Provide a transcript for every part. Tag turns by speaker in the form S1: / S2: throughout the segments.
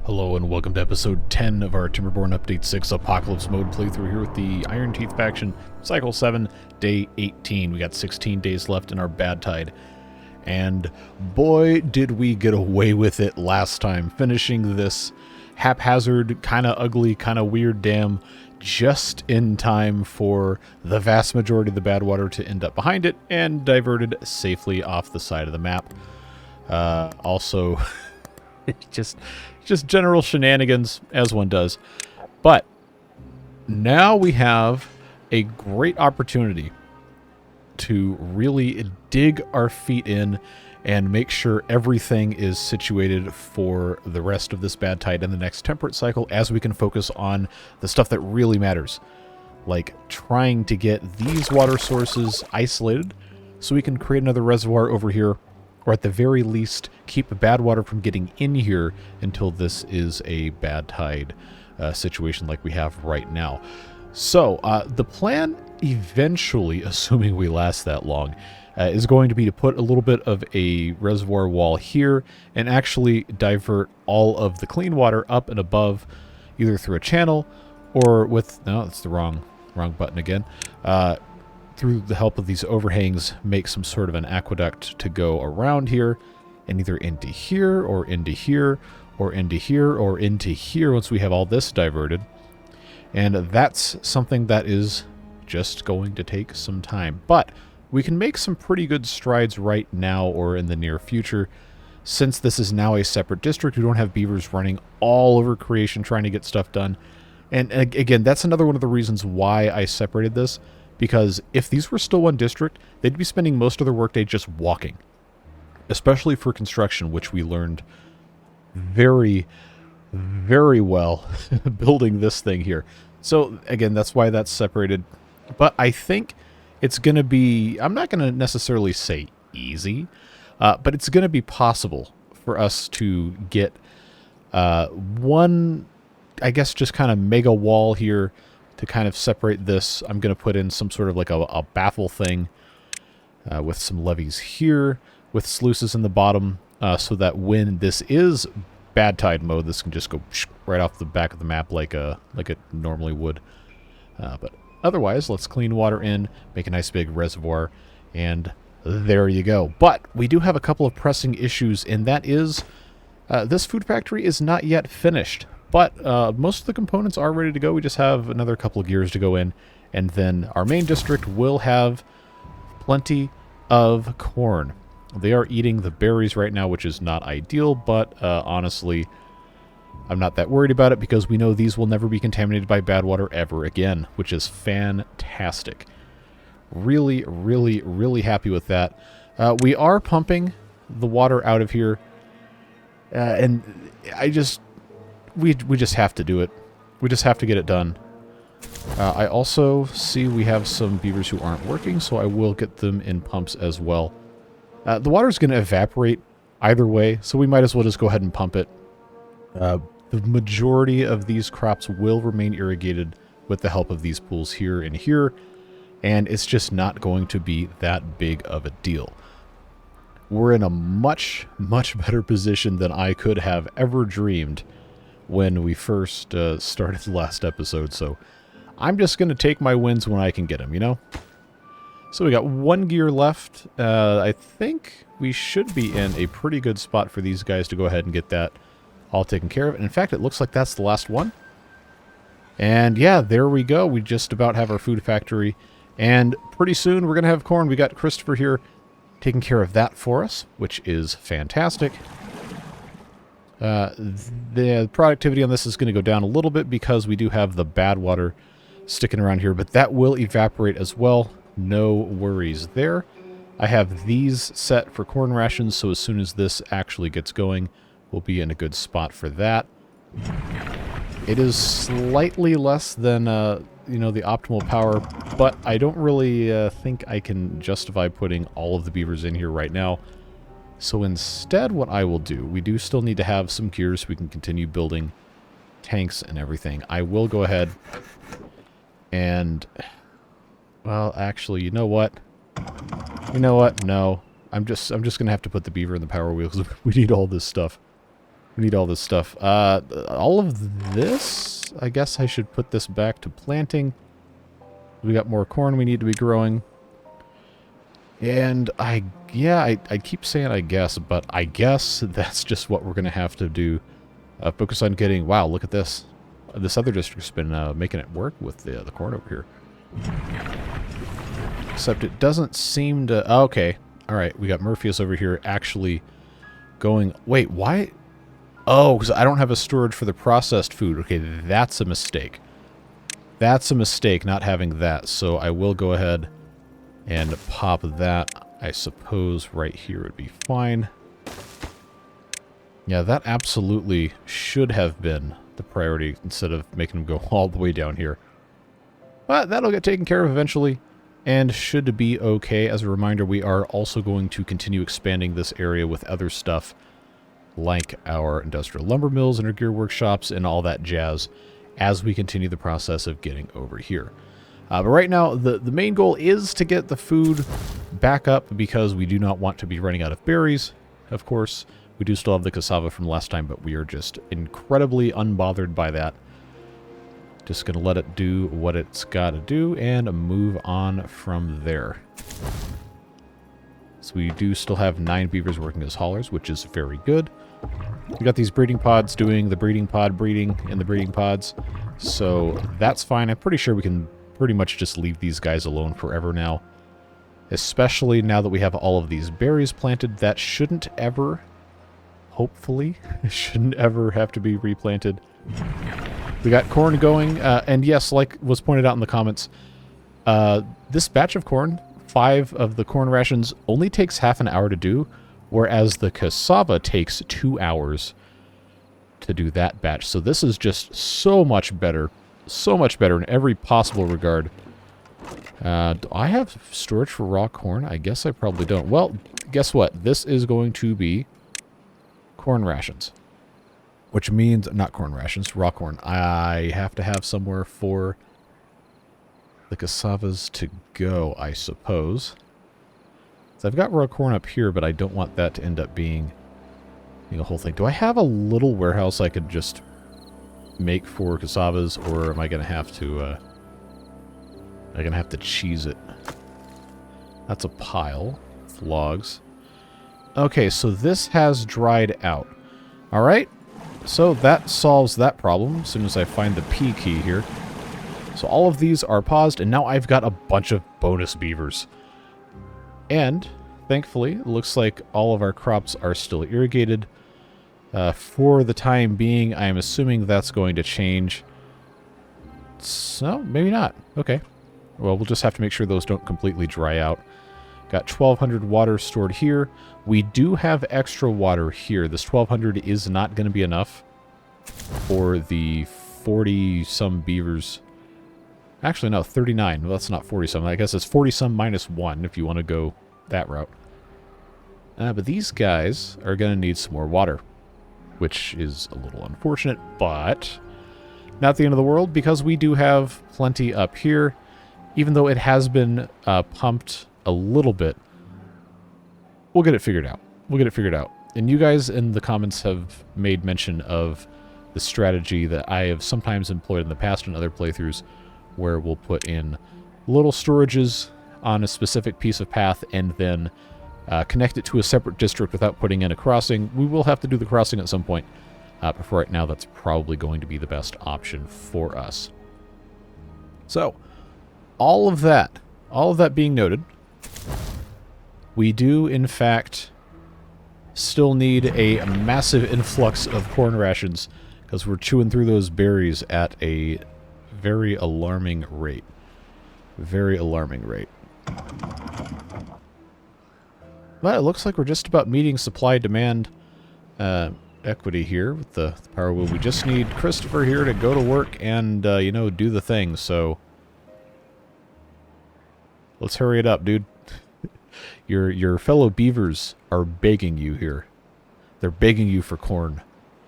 S1: Hello and welcome to episode 10 of our Timberborn Update 6 Apocalypse Mode playthrough here with the Iron Teeth faction, Cycle 7, Day 18. We got 16 days left in our badtide. And boy, did we get away with it last time, finishing this haphazard, kind of ugly, kind of weird dam just in time for the vast majority of the bad water to end up behind it and diverted safely off the side of the map. Also, just general shenanigans, as one does. But now we have a great opportunity to really dig our feet in and make sure everything is situated for the rest of this bad tide and the next temperate cycle, as we can focus on the stuff that really matters, like trying to get these water sources isolated so we can create another reservoir over here, or at the very least keep bad water from getting in here until this is a bad tide situation like we have right now. So the plan eventually, assuming we last that long, is going to be to put a little bit of a reservoir wall here and actually divert all of the clean water up and above, either through a channel or with, no, that's the wrong button again, through the help of these overhangs, make some sort of an aqueduct to go around here and either into here or into here or into here or into here once we have all this diverted. And that's something that is just going to take some time. But we can make some pretty good strides right now or in the near future. Since this is now a separate district, we don't have beavers running all over creation trying to get stuff done. And again, that's another one of the reasons why I separated this. Because if these were still one district, they'd be spending most of their workday just walking. Especially for construction, which we learned very, very well building this thing here. So, again, that's why that's separated. But I think it's going to be, I'm not going to necessarily say easy, but it's going to be possible for us to get one, I guess, just kind of mega wall here to kind of separate this. I'm going to put in some sort of like a baffle thing with some levees here, with sluices in the bottom, so that when this is bad tide mode, this can just go right off the back of the map like it normally would. But otherwise, let's clean water in, make a nice big reservoir, and there you go. But we do have a couple of pressing issues, and that is this food factory is not yet finished. But most of the components are ready to go. We just have another couple of gears to go in. And then our main district will have plenty of corn. They are eating the berries right now, which is not ideal. But honestly, I'm not that worried about it because we know these will never be contaminated by bad water ever again, which is fantastic. Really, really, really happy with that. We are pumping the water out of here. And we just have to do it. We just have to get it done. I also see we have some beavers who aren't working, so I will get them in pumps as well. The water's going to evaporate either way, so we might as well just go ahead and pump it. The majority of these crops will remain irrigated with the help of these pools here and here, and it's just not going to be that big of a deal. We're in a much, much better position than I could have ever dreamed when we first started the last episode, so I'm just going to take my wins when I can get them, you know? So we got one gear left. I think we should be in a pretty good spot for these guys to go ahead and get that all taken care of. And in fact, it looks like that's the last one. And yeah, there we go. We just about have our food factory. And pretty soon we're going to have corn. We got Christopher here taking care of that for us, which is fantastic. The productivity on this is going to go down a little bit because we do have the bad water sticking around here, but that will evaporate as well. No worries there. I have these set for corn rations, so as soon as this actually gets going, we'll be in a good spot for that. It is slightly less than, you know, the optimal power, but I don't really think I can justify putting all of the beavers in here right now. So instead, what I will do, we do still need to have some gears so we can continue building tanks and everything. I will go ahead and, well, actually, you know what? No. I'm just going to have to put the beaver in the power wheel because we need all this stuff. We need all this stuff. All of this, I guess I should put this back to planting. We got more corn we need to be growing. And I keep saying I guess, but I guess that's just what we're going to have to do. Focus on getting, wow, look at this. This other district's been making it work with the corn over here. Except it doesn't seem to, okay. All right, we got Murpheus over here actually going, wait, why? Oh, because I don't have a storage for the processed food. Okay, that's a mistake. That's a mistake, not having that. So I will go ahead and pop that. I suppose right here would be fine. Yeah, that absolutely should have been the priority instead of making them go all the way down here. But that'll get taken care of eventually and should be okay. As a reminder, we are also going to continue expanding this area with other stuff like our industrial lumber mills and our gear workshops and all that jazz as we continue the process of getting over here. But right now, the main goal is to get the food back up because we do not want to be running out of berries, of course. We do still have the cassava from last time, but we are just incredibly unbothered by that. Just going to let it do what it's got to do and move on from there. So we do still have 9 beavers working as haulers, which is very good. We got these breeding pods doing the breeding pod breeding in the breeding pods. So that's fine. I'm pretty sure we can pretty much just leave these guys alone forever now. Especially now that we have all of these berries planted. That shouldn't ever, hopefully, shouldn't ever have to be replanted. We got corn going. And yes, like was pointed out in the comments, this batch of corn, 5 of the corn rations, only takes half an hour to do. Whereas the cassava takes 2 hours to do that batch. So this is just so much better in every possible regard. Do I have storage for raw corn? I guess I probably don't. Well, guess what? This is going to be corn rations. Which means, not corn rations, raw corn. I have to have somewhere for the cassavas to go, I suppose. So I've got raw corn up here, but I don't want that to end up being the whole thing. Do I have a little warehouse I could just make for cassavas, or am I going to have to cheese it? That's a pile of logs. Okay, so this has dried out. All right, so that solves that problem as soon as I find the P key here. So all of these are paused, and now I've got a bunch of bonus beavers. And, thankfully, it looks like all of our crops are still irrigated. For the time being, I'm assuming that's going to change. So, maybe not. Okay. Well, we'll just have to make sure those don't completely dry out. Got 1,200 water stored here. We do have extra water here. This 1,200 is not going to be enough for the 40-some beavers. Actually, no, 39. Well, that's not 40-some. I guess it's 40-some minus 1 if you want to go that route. But these guys are going to need some more water, which is a little unfortunate, but not the end of the world because we do have plenty up here. Even though it has been pumped a little bit, we'll get it figured out. We'll get it figured out. And you guys in the comments have made mention of the strategy that I have sometimes employed in the past in other playthroughs, where we'll put in little storages on a specific piece of path and then connect it to a separate district without putting in a crossing. We will have to do the crossing at some point, but for right now that's probably going to be the best option for us. So, all of that being noted, we do in fact still need a massive influx of corn rations because we're chewing through those berries at a very alarming rate. Very alarming rate. Well, it looks like we're just about meeting supply-demand equity here with the power wheel. We just need Christopher here to go to work and, you know, do the thing, so let's hurry it up, dude. Your fellow beavers are begging you here. They're begging you for corn.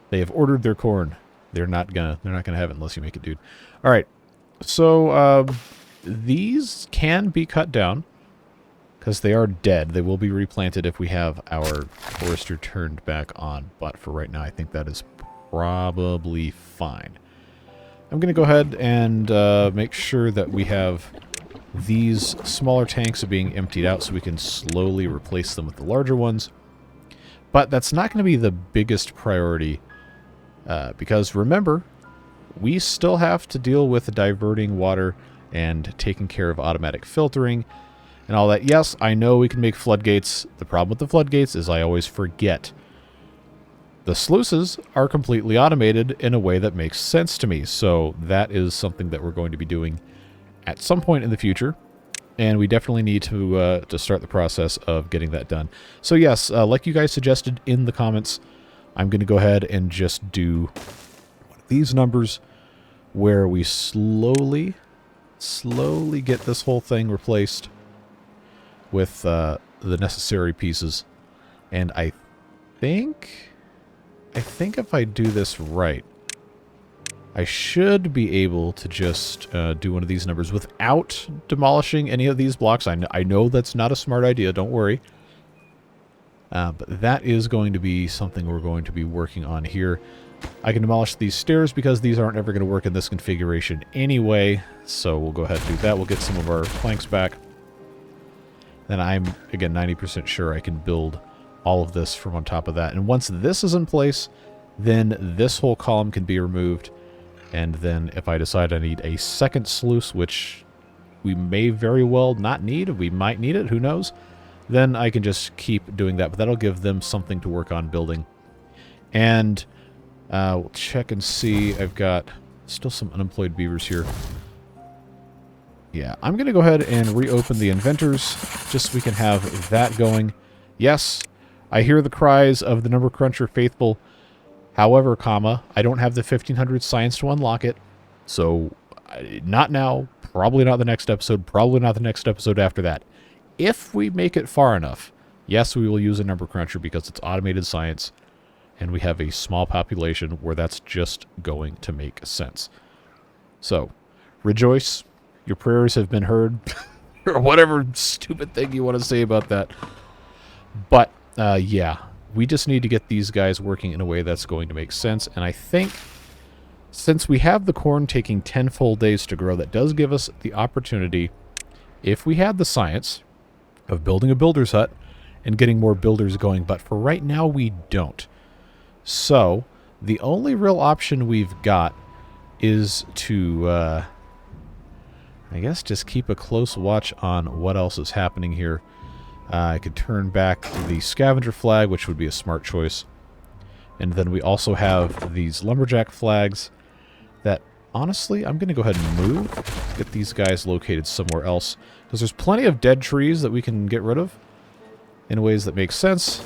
S1: They have ordered their corn. They're not gonna have it unless you make it, dude. All right. So these can be cut down. because they are dead. They will be replanted if we have our forester turned back on, but for right now I think that is probably fine. I'm going to go ahead and make sure that we have these smaller tanks are being emptied out so we can slowly replace them with the larger ones. But that's not going to be the biggest priority because remember, we still have to deal with diverting water and taking care of automatic filtering and all that. Yes, I know we can make floodgates. The problem with the floodgates is I always forget. The sluices are completely automated in a way that makes sense to me, so that is something that we're going to be doing at some point in the future, and we definitely need to start the process of getting that done. So yes, like you guys suggested in the comments, I'm going to go ahead and just do one of these numbers where we slowly get this whole thing replaced with the necessary pieces. And I think if I do this right, I should be able to just do one of these numbers without demolishing any of these blocks. I know that's not a smart idea, don't worry. But that is going to be something we're going to be working on here. I can demolish these stairs because these aren't ever going to work in this configuration anyway. So we'll go ahead and do that. We'll get some of our planks back. Then I'm, again, 90% sure I can build all of this from on top of that. And once this is in place, then this whole column can be removed. And then if I decide I need a second sluice, which we may very well not need, we might need it, who knows, then I can just keep doing that. But that'll give them something to work on building. And we'll check and see. I've got still some unemployed beavers here. Yeah, I'm going to go ahead and reopen the inventors just so we can have that going. Yes, I hear the cries of the number cruncher faithful. However, I don't have the 1500 science to unlock it. So, not now, probably not the next episode, probably not the next episode after that. If we make it far enough, yes, we will use a number cruncher because it's automated science. And we have a small population where that's just going to make sense. So, rejoice. Your prayers have been heard. Or whatever stupid thing you want to say about that. But, yeah. We just need to get these guys working in a way that's going to make sense. And I think, since we have the corn taking 10 full days to grow, that does give us the opportunity, if we had the science, of building a builder's hut and getting more builders going. But for right now, we don't. So, the only real option we've got is to, I guess, just keep a close watch on what else is happening here. I could turn back the scavenger flag, which would be a smart choice. And then we also have these lumberjack flags that, honestly, I'm going to go ahead and move. Get these guys located somewhere else. Because there's plenty of dead trees that we can get rid of in ways that make sense.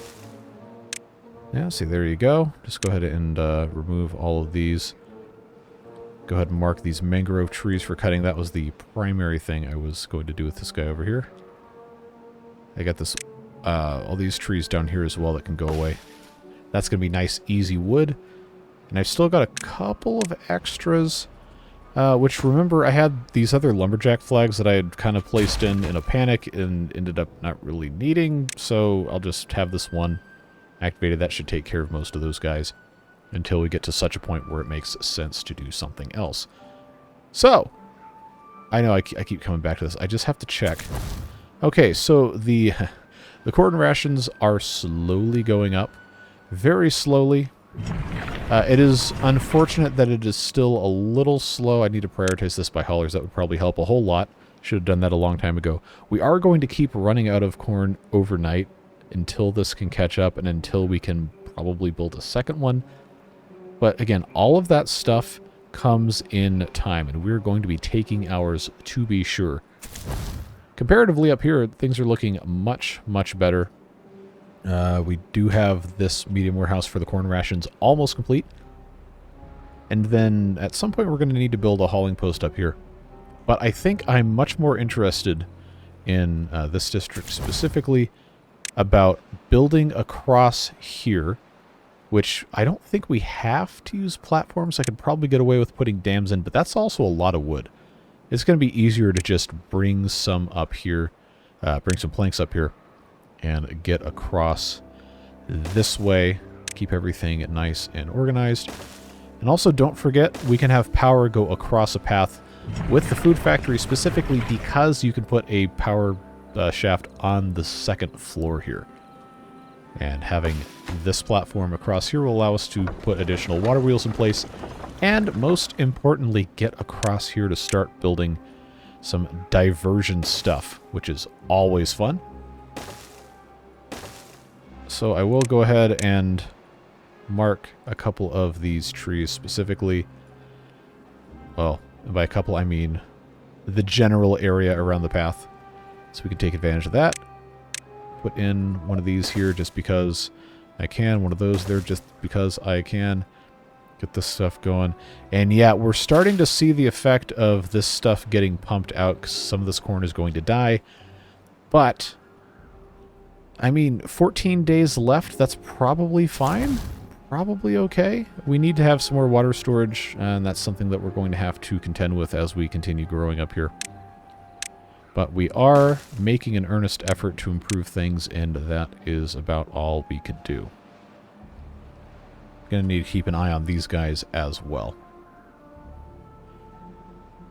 S1: Yeah, see, there you go. Just go ahead and remove all of these. Go ahead and mark these mangrove trees for cutting. That was the primary thing I was going to do with this guy over here. I got this, all these trees down here as well that can go away. That's going to be nice, easy wood. And I've still got a couple of extras, which, remember, I had these other lumberjack flags that I had kind of placed in a panic and ended up not really needing. So I'll just have this one activated. That should take care of most of those guys until we get to such a point where it makes sense to do something else. So, I know I keep coming back to this. I just have to check. Okay, so the corn rations are slowly going up. Very slowly. It is unfortunate that it is still a little slow. I need to prioritize this by haulers. That would probably help a whole lot. Should have done that a long time ago. We are going to keep running out of corn overnight until this can catch up and until we can probably build a second one. But again, all of that stuff comes in time, and we're going to be taking ours to be sure. Comparatively up here, things are looking much, much better. We do have this medium warehouse for the corn rations almost complete. And then at some point we're going to need to build a hauling post up here. But I think I'm much more interested in this district specifically about building across here, which I don't think we have to use platforms. I could probably get away with putting dams in, but that's also a lot of wood. It's going to be easier to just bring some up here. bring some planks up here and get across this way. Keep everything nice and organized. And also don't forget, we can have power go across a path with the food factory specifically because you can put a power shaft on the second floor here. And having this platform across here will allow us to put additional water wheels in place. And most importantly, get across here to start building some diversion stuff, which is always fun. So I will go ahead and mark a couple of these trees specifically. Well, by a couple I mean the general area around the path. So we can take advantage of that. Put in one of these here just because I can. One of those there just because I can. Get this stuff going. And yeah, we're starting to see the effect of this stuff getting pumped out because some of this corn is going to die. But, I mean, 14 days left, that's probably fine. Probably okay. We need to have some more water storage, and that's something that we're going to have to contend with as we continue growing up here. But we are making an earnest effort to improve things, and that is about all we could do. Going to need to keep an eye on these guys as well.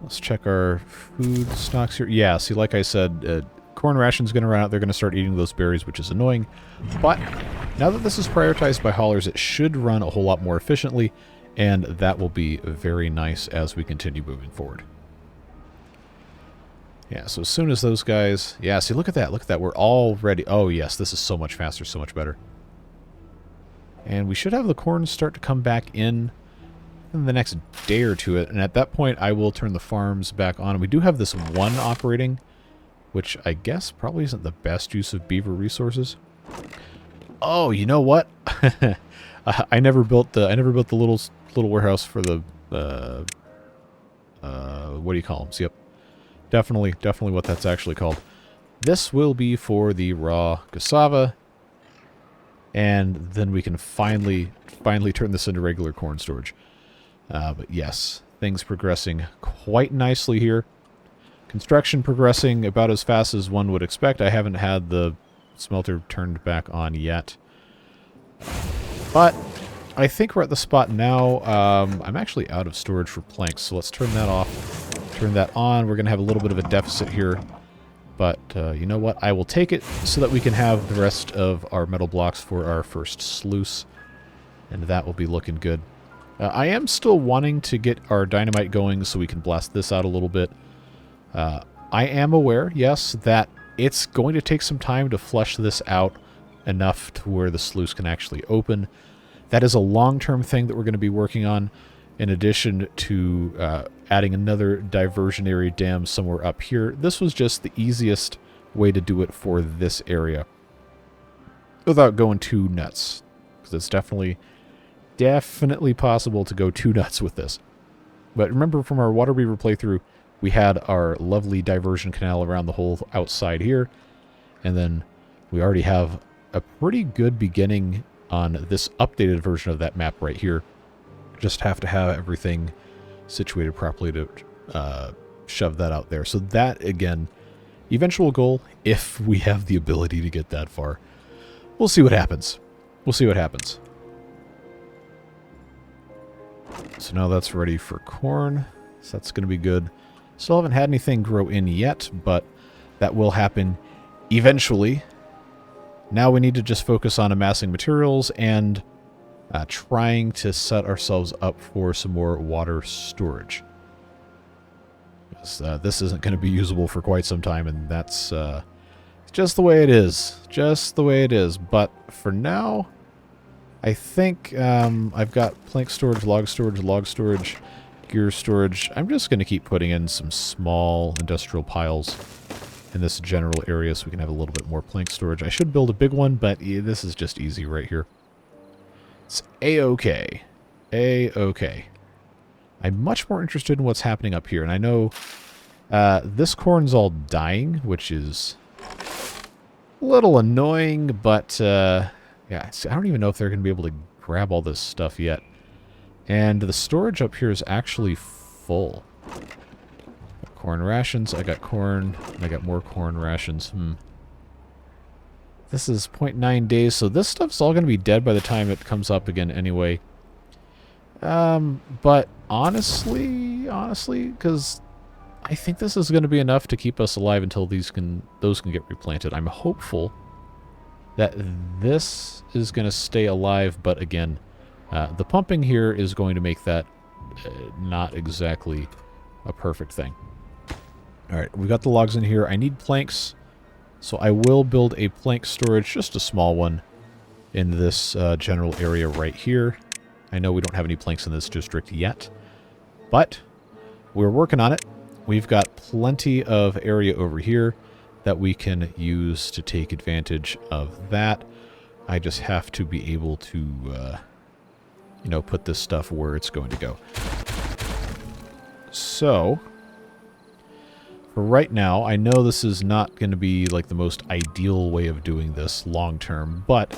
S1: Let's check our food stocks here. Yeah, see, like I said, corn ration's going to run out. They're going to start eating those berries, which is annoying. But now that this is prioritized by haulers, it should run a whole lot more efficiently, and that will be very nice as we continue moving forward. Yeah, so as soon as those guys... Yeah, see, look at that. Look at that. We're all ready. Oh, yes, this is so much faster, so much better. And we should have the corn start to come back in the next day or two. And at that point, I will turn the farms back on. We do have this one operating, which I guess probably isn't the best use of beaver resources. Oh, you know what? I never built the little warehouse for the what do you call them? So, yep. Definitely what that's actually called. This will be for the raw cassava, and then we can finally turn this into regular corn storage. But yes, things progressing quite nicely here. Construction progressing about as fast as one would expect. I haven't had the smelter turned back on yet. But I think we're at the spot now. I'm actually out of storage for planks, so let's turn that off. Turn that on. We're going to have a little bit of a deficit here. But you know what? I will take it so that we can have the rest of our metal blocks for our first sluice. And that will be looking good. I am still wanting to get our dynamite going so we can blast this out a little bit. I am aware, yes, that it's going to take some time to flesh this out enough to where the sluice can actually open. That is a long-term thing that we're going to be working on, in addition to adding another diversionary dam somewhere up here. This was just the easiest way to do it for this area without going too nuts, because it's definitely possible to go too nuts with this. But remember, from our water beaver playthrough, we had our lovely diversion canal around the whole outside here, and then we already have a pretty good beginning on this updated version of that map right here. Just have to have everything situated properly to shove that out there. So that, again, eventual goal, if we have the ability to get that far. We'll see what happens. We'll see what happens. So now that's ready for corn. So that's going to be good. Still haven't had anything grow in yet, but that will happen eventually. Now we need to just focus on amassing materials and trying to set ourselves up for some more water storage. This isn't going to be usable for quite some time, and that's just the way it is. Just the way it is. But for now, I think I've got plank storage, log storage, gear storage. I'm just going to keep putting in some small industrial piles in this general area so we can have a little bit more plank storage. I should build a big one, but this is just easy right here. It's A-okay. A-okay. I'm much more interested in what's happening up here. And I know this corn's all dying, which is a little annoying. But, yeah, see, I don't even know if they're going to be able to grab all this stuff yet. And the storage up here is actually full. corn rations. I got corn, and I got more corn rations. This is 0.9 days, so this stuff's all going to be dead by the time it comes up again anyway. But honestly, because I think this is going to be enough to keep us alive until those can get replanted. I'm hopeful that this is going to stay alive, but again, the pumping here is going to make that not exactly a perfect thing. Alright, we've got the logs in here. I need planks, so I will build a plank storage, just a small one, in this general area right here. I know we don't have any planks in this district yet, but we're working on it. We've got plenty of area over here that we can use to take advantage of that. I just have to be able to, you know, put this stuff where it's going to go. So, for right now, I know this is not going to be like the most ideal way of doing this long term, but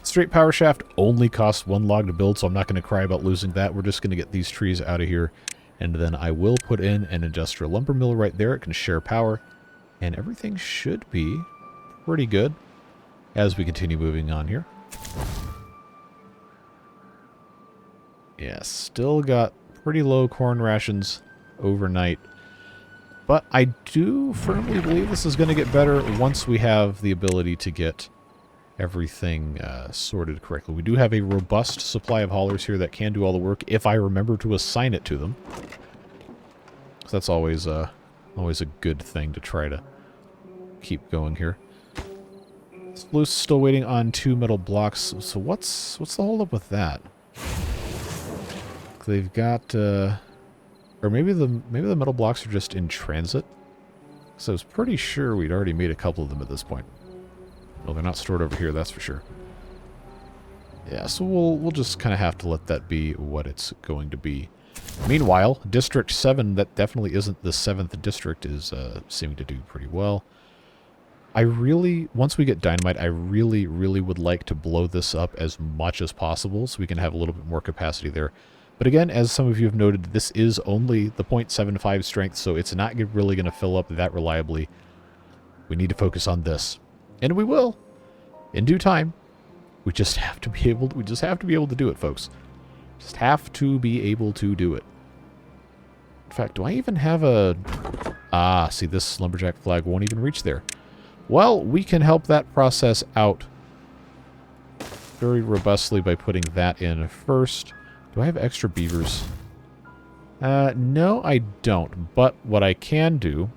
S1: straight power shaft only costs 1 log to build, so I'm not going to cry about losing that. We're just going to get these trees out of here, and then I will put in an industrial lumber mill right there. It can share power, and everything should be pretty good as we continue moving on here. Yeah, still got pretty low corn rations overnight. But I do firmly believe this is going to get better once we have the ability to get everything sorted correctly. We do have a robust supply of haulers here that can do all the work if I remember to assign it to them. So that's always a good thing to try to keep going here. Sploose is still waiting on 2 metal blocks. So what's the holdup with that? They've got, or maybe the metal blocks are just in transit. So I was pretty sure we'd already made a couple of them at this point. Well, they're not stored over here, that's for sure. Yeah, so we'll just kind of have to let that be what it's going to be. Meanwhile, District 7, that definitely isn't the 7th district, is seeming to do pretty well. Once we get dynamite, I really would like to blow this up as much as possible so we can have a little bit more capacity there. But again, as some of you have noted, this is only the 0.75 strength, so it's not really going to fill up that reliably. We need to focus on this. And we will, in due time. We just have to be able to do it, folks. Just have to be able to do it. In fact, do I even have a... Ah, see, this lumberjack flag won't even reach there. Well, we can help that process out very robustly by putting that in first. Do I have extra beavers? No, I don't. But what I can do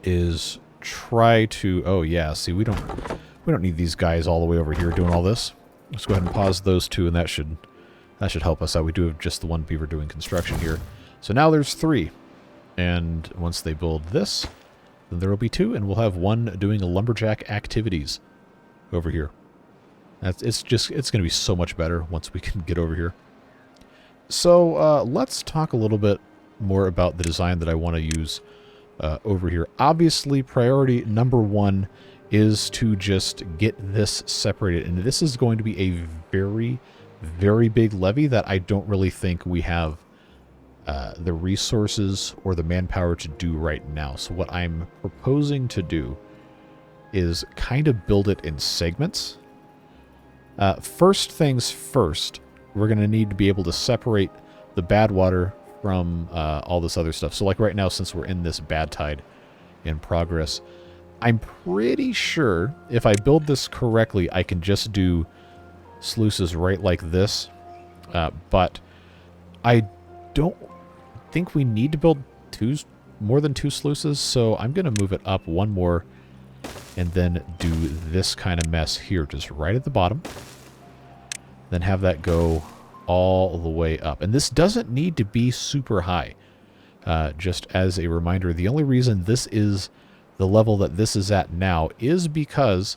S1: is try to... Oh, yeah, see, we don't need these guys all the way over here doing all this. Let's go ahead and pause those two, and that should help us out. We do have just the one beaver doing construction here. So now there's 3. And once they build this, then there will be 2, and we'll have 1 doing lumberjack activities over here. It's going to be so much better once we can get over here. So let's talk a little bit more about the design that I want to use over here. Obviously, priority number 1 is to just get this separated. And this is going to be a very, very big levee that I don't really think we have the resources or the manpower to do right now. So what I'm proposing to do is kind of build it in segments. First things first, we're going to need to be able to separate the bad water from all this other stuff. So like right now, since we're in this bad tide in progress, I'm pretty sure if I build this correctly, I can just do sluices right like this. But I don't think we need to build more than 2 sluices, so I'm going to move it up 1 more and then do this kind of mess here, just right at the bottom. Then have that go all the way up. And this doesn't need to be super high. Just as a reminder, the only reason this is the level that this is at now is because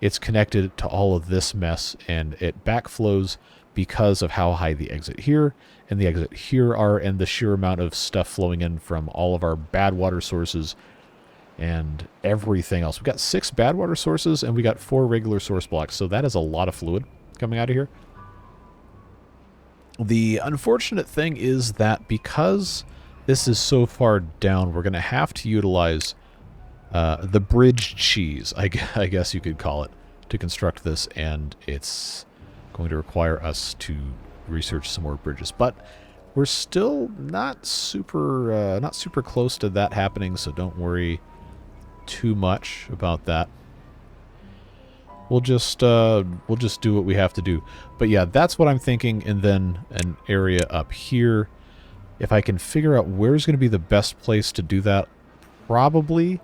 S1: it's connected to all of this mess, and it backflows because of how high the exit here and the exit here are, and the sheer amount of stuff flowing in from all of our bad water sources and everything else. We've got 6 bad water sources, and we got 4 regular source blocks, so that is a lot of fluid coming out of here. The unfortunate thing is that because this is so far down, we're going to have to utilize the bridge cheese, I guess you could call it, to construct this, and it's going to require us to research some more bridges. But we're still not super close to that happening, so don't worry too much about that. We'll just do what we have to do. But yeah, that's what I'm thinking, and then an area up here. If I can figure out where's going to be the best place to do that, probably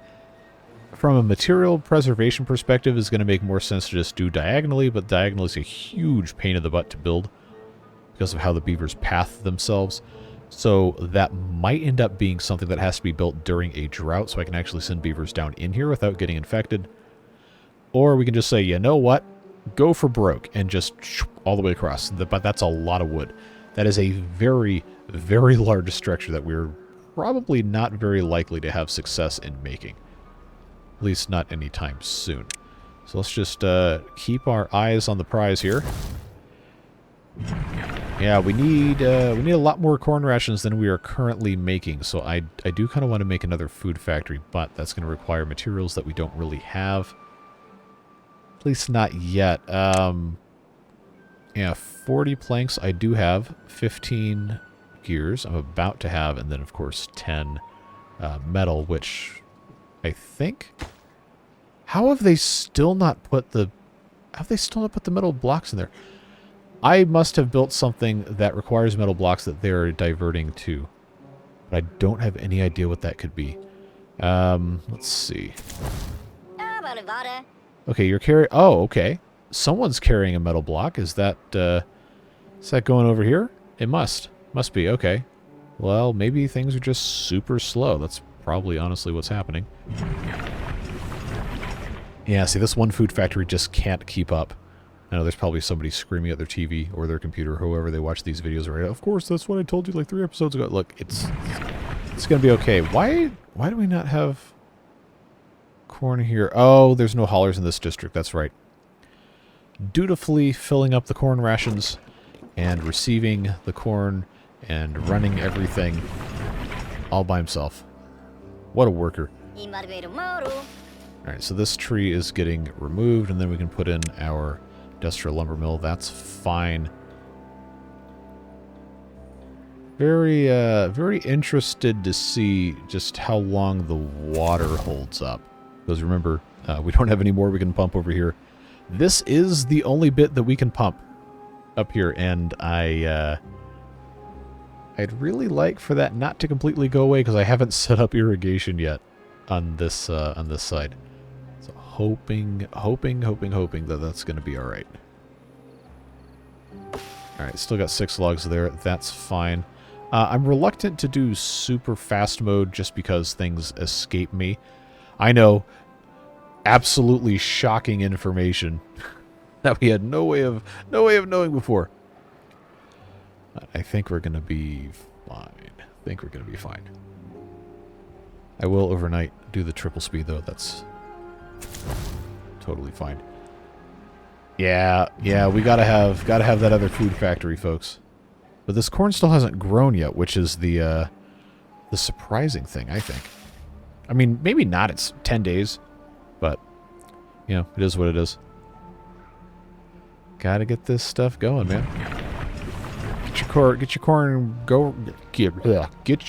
S1: from a material preservation perspective is going to make more sense to just do diagonally, but diagonal is a huge pain in the butt to build because of how the beavers path themselves. So that might end up being something that has to be built during a drought, so I can actually send beavers down in here without getting infected. Or we can just say, you know what? Go for Broek and just all the way across. But that's a lot of wood. That is a very, very large structure that we're probably not very likely to have success in making. At least not anytime soon. So let's just keep our eyes on the prize here. Yeah, we need a lot more corn rations than we are currently making. So I do kind of want to make another food factory, but that's going to require materials that we don't really have. At least not yet. Yeah, 40 planks I do have. 15 gears I'm about to have, and then of course 10 metal, which I think. How have they still not put the? Have they still not put the metal blocks in there? I must have built something that requires metal blocks that they're diverting to, but I don't have any idea what that could be. Let's see. Okay, you're carrying... Oh, okay. Someone's carrying a metal block. Is that going over here? It must. Must be. Okay. Well, maybe things are just super slow. That's probably honestly what's happening. Yeah, see, this one food factory just can't keep up. I know there's probably somebody screaming at their TV or their computer, however they watch these videos, right? Of course, that's what I told you like 3 episodes ago. Look, it's going to be okay. Why do we not have corn here? Oh, there's no haulers in this district. That's right. Dutifully filling up the corn rations and receiving the corn and running everything all by himself. What a worker. Alright, so this tree is getting removed, and then we can put in our industrial lumber mill. That's fine. Very, very interested to see just how long the water holds up. Because remember, we don't have any more we can pump over here. This is the only bit that we can pump up here, and I'd really like for that not to completely go away because I haven't set up irrigation yet on this side. So hoping that that's going to be all right. All right, still got 6 logs there. That's fine. I'm reluctant to do super fast mode just because things escape me. I know, absolutely shocking information that we had no way of knowing before. I think we're gonna be fine. I will overnight do the triple speed though. That's totally fine. Yeah, we gotta have that other food factory, folks. But this corn still hasn't grown yet, which is the surprising thing, I think. I mean, maybe not. It's 10 days, but you know, it is what it is. Gotta get this stuff going, man. Get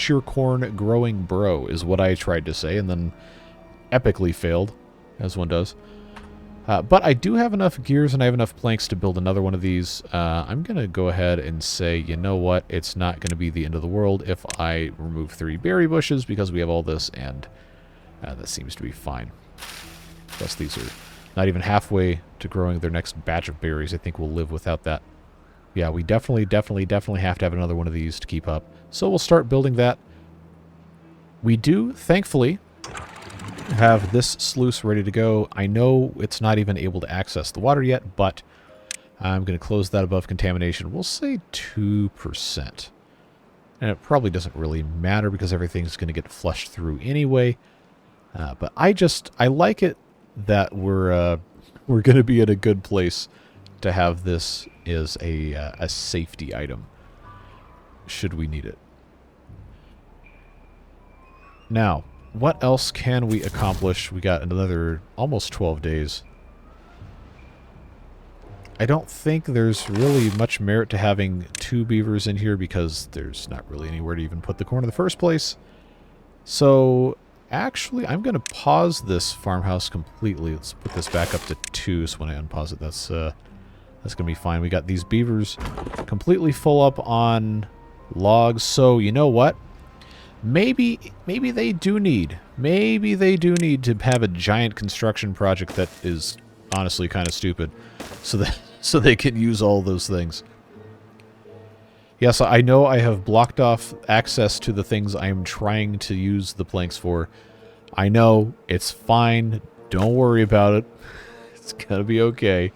S1: your corn growing, bro, is what I tried to say, and then epically failed, as one does. But I do have enough gears and I have enough planks to build another one of these. I'm going to go ahead and say, you know what? It's not going to be the end of the world if I remove 3 berry bushes because we have all this, and that seems to be fine. Plus, these are not even halfway to growing their next batch of berries. I think we'll live without that. Yeah, we definitely have to have another one of these to keep up. So we'll start building that. We do, thankfully, have this sluice ready to go. I know it's not even able to access the water yet, but I'm going to close that above contamination. We'll say 2%. And it probably doesn't really matter because everything's going to get flushed through anyway. But I like it that we're going to be at a good place to have this as a safety item should we need it. Now, what else can we accomplish? We got another almost 12 days. I don't think there's really much merit to having 2 beavers in here because there's not really anywhere to even put the corn in the first place. So, actually, I'm going to pause this farmhouse completely. Let's put this back up to 2, so when I unpause it, that's going to be fine. We got these beavers completely full up on logs, so you know what? Maybe they do need to have a giant construction project that is honestly kind of stupid, so they can use all those things. Yes, I know I have blocked off access to the things I am trying to use the planks for. I know, it's fine. Don't worry about it. It's gonna be okay.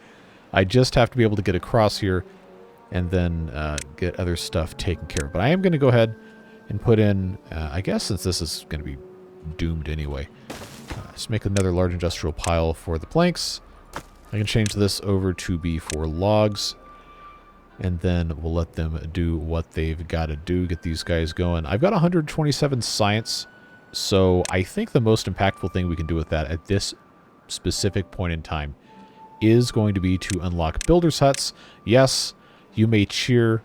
S1: I just have to be able to get across here and then get other stuff taken care of. But I am going to go ahead and put in, I guess since this is going to be doomed anyway, just make another large industrial pile for the planks. I can change this over to be for logs. And then we'll let them do what they've got to do, get these guys going. I've got 127 science, so I think the most impactful thing we can do with that at this specific point in time is going to be to unlock builders' huts. Yes, you may cheer.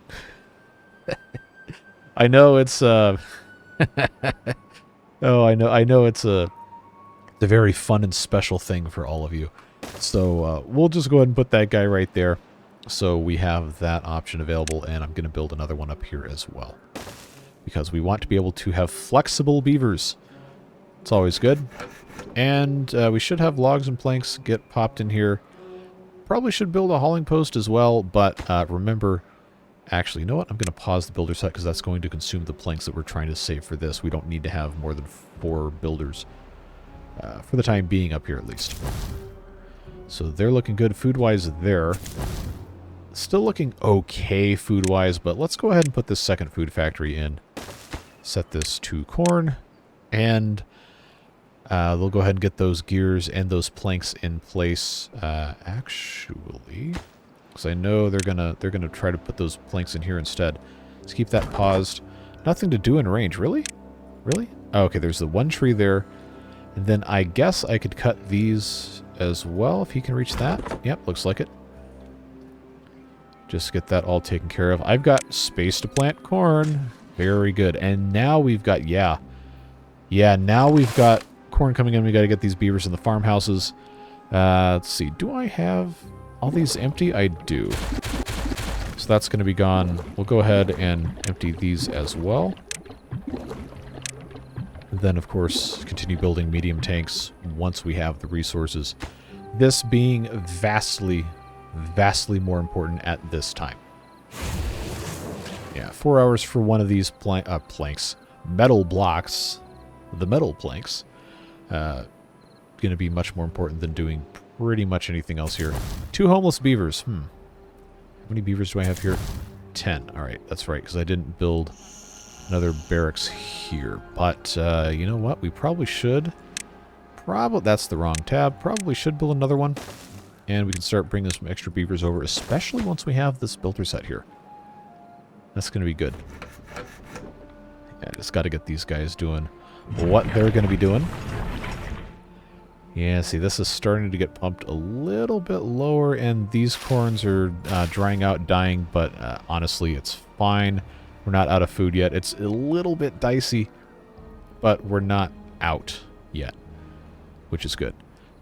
S1: I know it's oh, I know it's a very fun and special thing for all of you. So we'll just go ahead and put that guy right there. So we have that option available, and I'm going to build another one up here as well. Because we want to be able to have flexible beavers. It's always good. And we should have logs and planks get popped in here. Probably should build a hauling post as well, but remember, actually, you know what? I'm going to pause the builder set because that's going to consume the planks that we're trying to save for this. We don't need to have more than 4 builders for the time being up here at least. So they're looking good food-wise there. Still looking okay food-wise, but let's go ahead and put this second food factory in. Set this to corn, and they'll go ahead and get those gears and those planks in place. Actually, because I know they're gonna try to put those planks in here instead. Let's keep that paused. Nothing to do in range, really? Really? Oh, okay, there's the one tree there, and then I guess I could cut these as well if he can reach that. Yep, looks like it. Just get that all taken care of. I've got space to plant corn. Very good. And now we've got, yeah, now we've got corn coming in. We got to get these beavers in the farmhouses. Let's see. Do I have all these empty? I do. So that's going to be gone. We'll go ahead and empty these as well. And then, of course, continue building medium tanks once we have the resources. This being vastly more important at this time. Yeah, 4 hours for one of these planks. Metal blocks. The metal planks. Going to be much more important than doing pretty much anything else here. 2 homeless beavers. How many beavers do I have here? 10. Alright, that's right, because I didn't build another barracks here. But, you know what? We probably should. That's the wrong tab. Probably should build another one. And we can start bringing some extra beavers over, especially once we have this builder set here. That's going to be good. Yeah, just got to get these guys doing what they're going to be doing. Yeah, see, this is starting to get pumped a little bit lower, and these corns are drying out, dying, but honestly, it's fine. We're not out of food yet. It's a little bit dicey, but we're not out yet, which is good.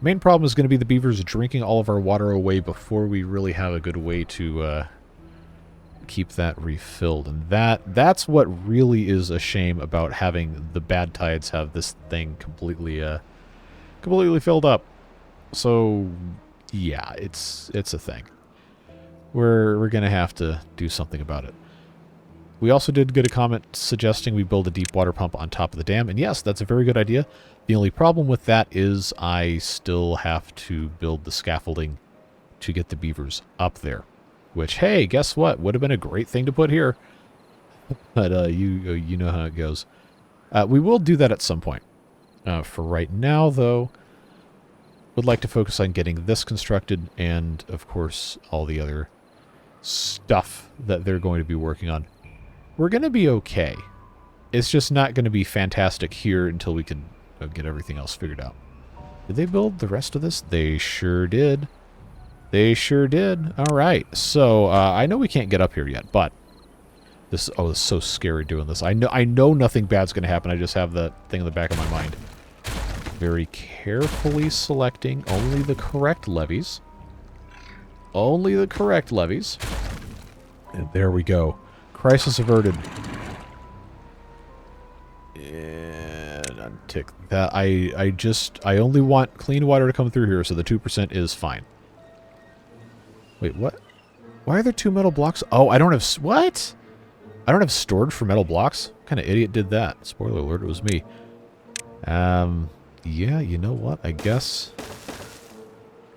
S1: Main problem is going to be the beavers drinking all of our water away before we really have a good way to keep that refilled. And that's what really is a shame about having the bad tides have this thing completely filled up. So yeah, it's a thing. We're going to have to do something about it. We also did get a comment suggesting we build a deep water pump on top of the dam, and yes, that's a very good idea. The only problem with that is I still have to build the scaffolding to get the beavers up there. Which, hey, guess what? Would have been a great thing to put here. But you know how it goes. We will do that at some point. For right now, though, would like to focus on getting this constructed and, of course, all the other stuff that they're going to be working on. We're going to be okay. It's just not going to be fantastic here until we can get everything else figured out. Did they build the rest of this? They sure did. They sure did. All right. So I know we can't get up here yet, but this. Oh, it's so scary doing this. I know nothing bad's going to happen. I just have that thing in the back of my mind. Very carefully selecting only the correct levees. Only the correct levees. And there we go. Crisis averted. And untick that. I only want clean water to come through here, so the 2% is fine. Wait, what? Why are there 2 metal blocks? Oh, I don't have... What? I don't have storage for metal blocks? What kind of idiot did that? Spoiler alert, it was me. Yeah, you know what? I guess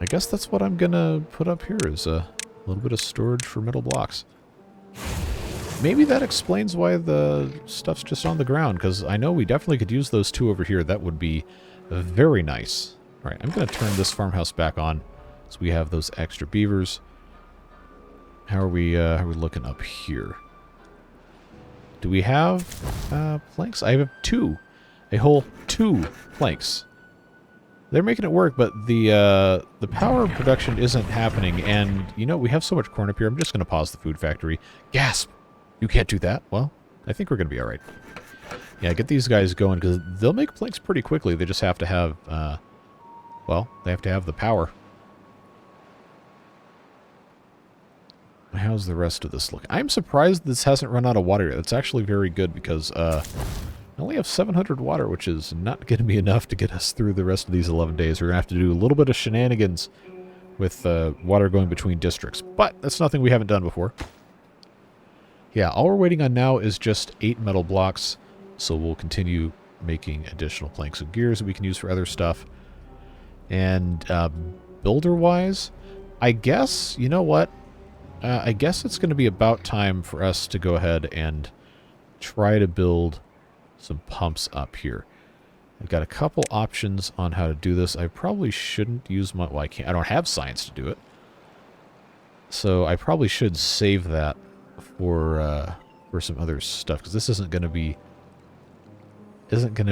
S1: that's what I'm gonna put up here, is a little bit of storage for metal blocks. Maybe that explains why the stuff's just on the ground, because I know we definitely could use those 2 over here. That would be very nice. All right, I'm going to turn this farmhouse back on so we have those extra beavers. How are we looking up here? Do we have planks? I have 2. A whole 2 planks. They're making it work, but the power production isn't happening, and, you know, we have so much corn up here, I'm just going to pause the food factory. Gasp! You can't do that? Well, I think we're going to be alright. Yeah, get these guys going, because they'll make planks pretty quickly. They just have to have, well, they have to have the power. How's the rest of this look? I'm surprised this hasn't run out of water yet. It's actually very good, because, I only have 700 water, which is not going to be enough to get us through the rest of these 11 days. We're going to have to do a little bit of shenanigans with water going between districts. But that's nothing we haven't done before. Yeah, all we're waiting on now is just 8 metal blocks. So we'll continue making additional planks and gears that we can use for other stuff. And builder-wise, I guess, you know what? I guess it's going to be about time for us to go ahead and try to build some pumps up here. I've got a couple options on how to do this. I probably shouldn't use my... Well, I don't have science to do it. So I probably should save that for some other stuff, because this isn't going to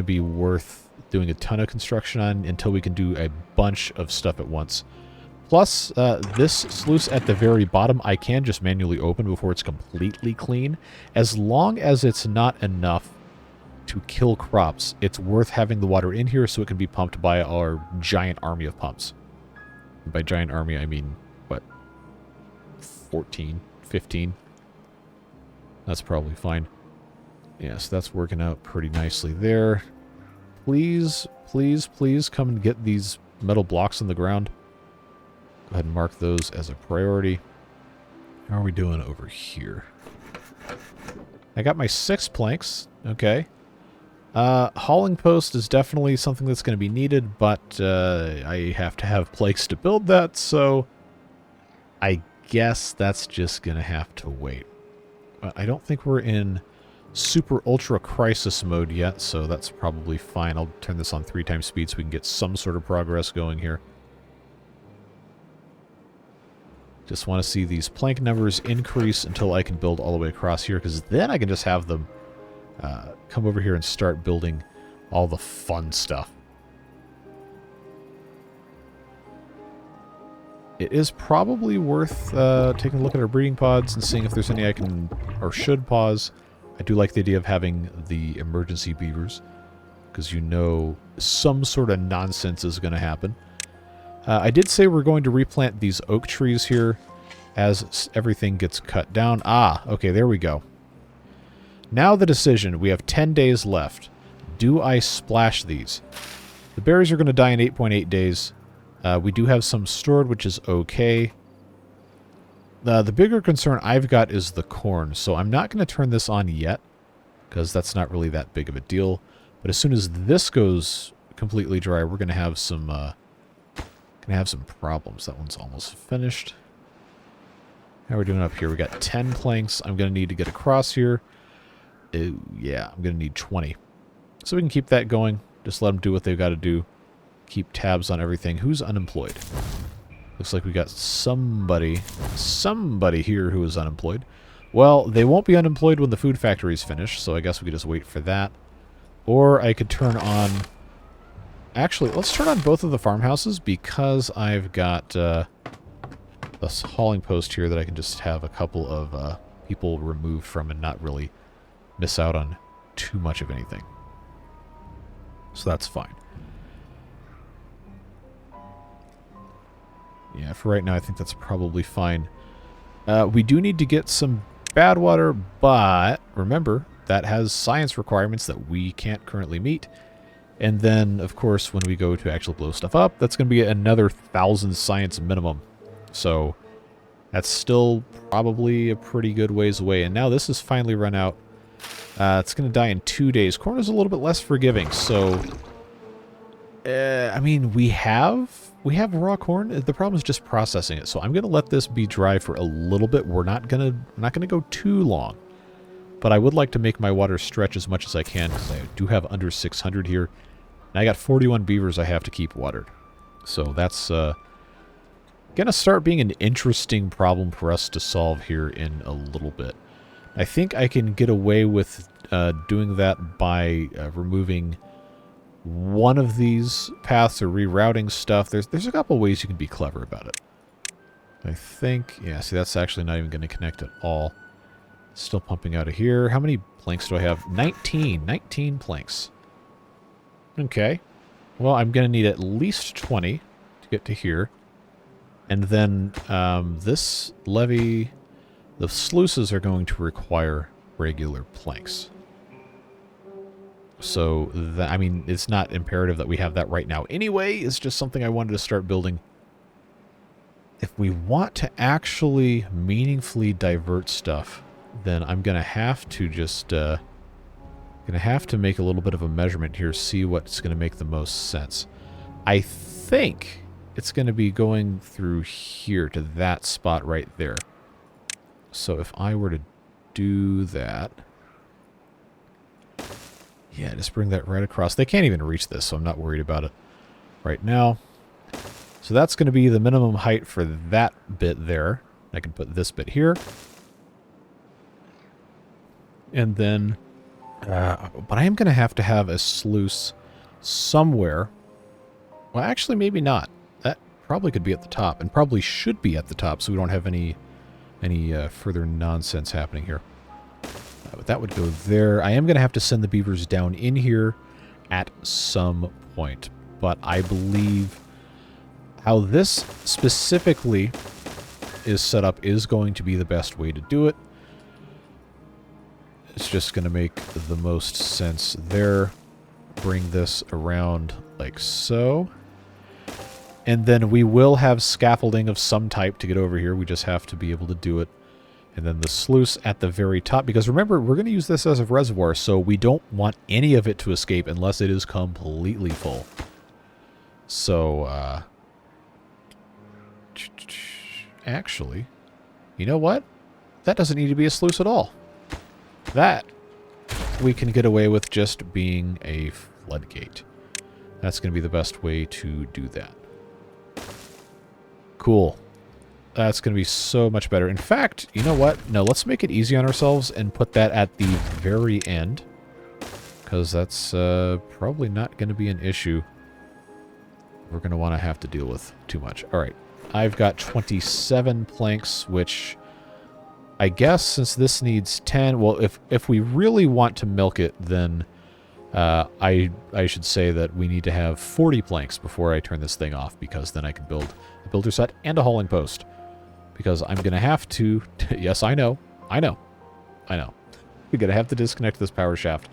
S1: be worth doing a ton of construction on until we can do a bunch of stuff at once. Plus, this sluice at the very bottom, I can just manually open before it's completely clean. As long as it's not enough to kill crops, it's worth having the water in here so it can be pumped by our giant army of pumps. And by giant army, I mean, what, 14, 15? That's probably fine. Yes, that's working out pretty nicely there. Please, please, please come and get these metal blocks in the ground. Go ahead and mark those as a priority. How are we doing over here? I got my 6 planks. Okay. Hauling post is definitely something that's going to be needed, but I have to have planks to build that, so I guess that's just going to have to wait. I don't think we're in super ultra crisis mode yet, so that's probably fine. I'll turn this on 3 times speed so we can get some sort of progress going here. Just want to see these plank numbers increase until I can build all the way across here, because then I can just have them come over here and start building all the fun stuff. It is probably worth taking a look at our breeding pods and seeing if there's any I can or should pause. I do like the idea of having the emergency beavers, because you know some sort of nonsense is going to happen. I did say we're going to replant these oak trees here as everything gets cut down. Ah, okay, there we go. Now the decision. We have 10 days left. Do I splash these? The berries are going to die in 8.8 days. We do have some stored, which is okay. The bigger concern I've got is the corn, so I'm not going to turn this on yet, because that's not really that big of a deal. But as soon as this goes completely dry, we're going to have some problems. That one's almost finished. How are we doing up here? We got 10 planks. I'm going to need to get across here. Yeah, I'm going to need 20. So we can keep that going. Just let them do what they've got to do. Keep tabs on everything. Who's unemployed? Looks like we got somebody here who is unemployed. Well, they won't be unemployed when the food factory is finished, so I guess we could just wait for that. Or I could turn on... Actually, let's turn on both of the farmhouses because I've got a hauling post here that I can just have a couple of people removed from and not really miss out on too much of anything. So that's fine. Yeah, for right now, I think that's probably fine. We do need to get some bad water, but remember, that has science requirements that we can't currently meet. And then, of course, when we go to actually blow stuff up, that's going to be another 1,000 science minimum. So that's still probably a pretty good ways away. And now this has finally run out. It's going to die in 2 days. Corn is a little bit less forgiving, so... I mean, we have raw corn. The problem is just processing it. So I'm going to let this be dry for a little bit. We're not going to go too long. But I would like to make my water stretch as much as I can because I do have under 600 here. And I got 41 beavers I have to keep watered. So that's going to start being an interesting problem for us to solve here in a little bit. I think I can get away with doing that by removing one of these paths or rerouting stuff. There's a couple ways you can be clever about it. I think, yeah, see, that's actually not even going to connect at all. Still pumping out of here. How many planks do I have? 19 planks. Okay. Well, I'm going to need at least 20 to get to here. And then this levee, the sluices are going to require regular planks. So, I mean, it's not imperative that we have that right now anyway. It's just something I wanted to start building. If we want to actually meaningfully divert stuff, then I'm going to have to just make a little bit of a measurement here, see what's going to make the most sense. I think it's going to be going through here to that spot right there. So if I were to do that... Yeah, just bring that right across. They can't even reach this, so I'm not worried about it right now. So that's going to be the minimum height for that bit there. I can put this bit here. And then... but I am going to have a sluice somewhere. Well, actually, maybe not. That probably could be at the top, and probably should be at the top, so we don't have any further nonsense happening here. But that would go there. I am going to have to send the beavers down in here at some point. But I believe how this specifically is set up is going to be the best way to do it. It's just going to make the most sense there. Bring this around like so. And then we will have scaffolding of some type to get over here. We just have to be able to do it. And then the sluice at the very top. Because remember, we're going to use this as a reservoir, so we don't want any of it to escape unless it is completely full. So, actually, you know what? That doesn't need to be a sluice at all. That we can get away with just being a floodgate. That's going to be the best way to do that. Cool. That's going to be so much better. In fact, you know what? No, let's make it easy on ourselves and put that at the very end. Because that's probably not going to be an issue we're going to want to have to deal with too much. All right. I've got 27 planks, which I guess since this needs 10... Well, if we really want to milk it, then I should say that we need to have 40 planks before I turn this thing off, because then I can build a builder set and a hauling post. Because I'm going to have to... Yes, I know. We're going to have to disconnect this power shaft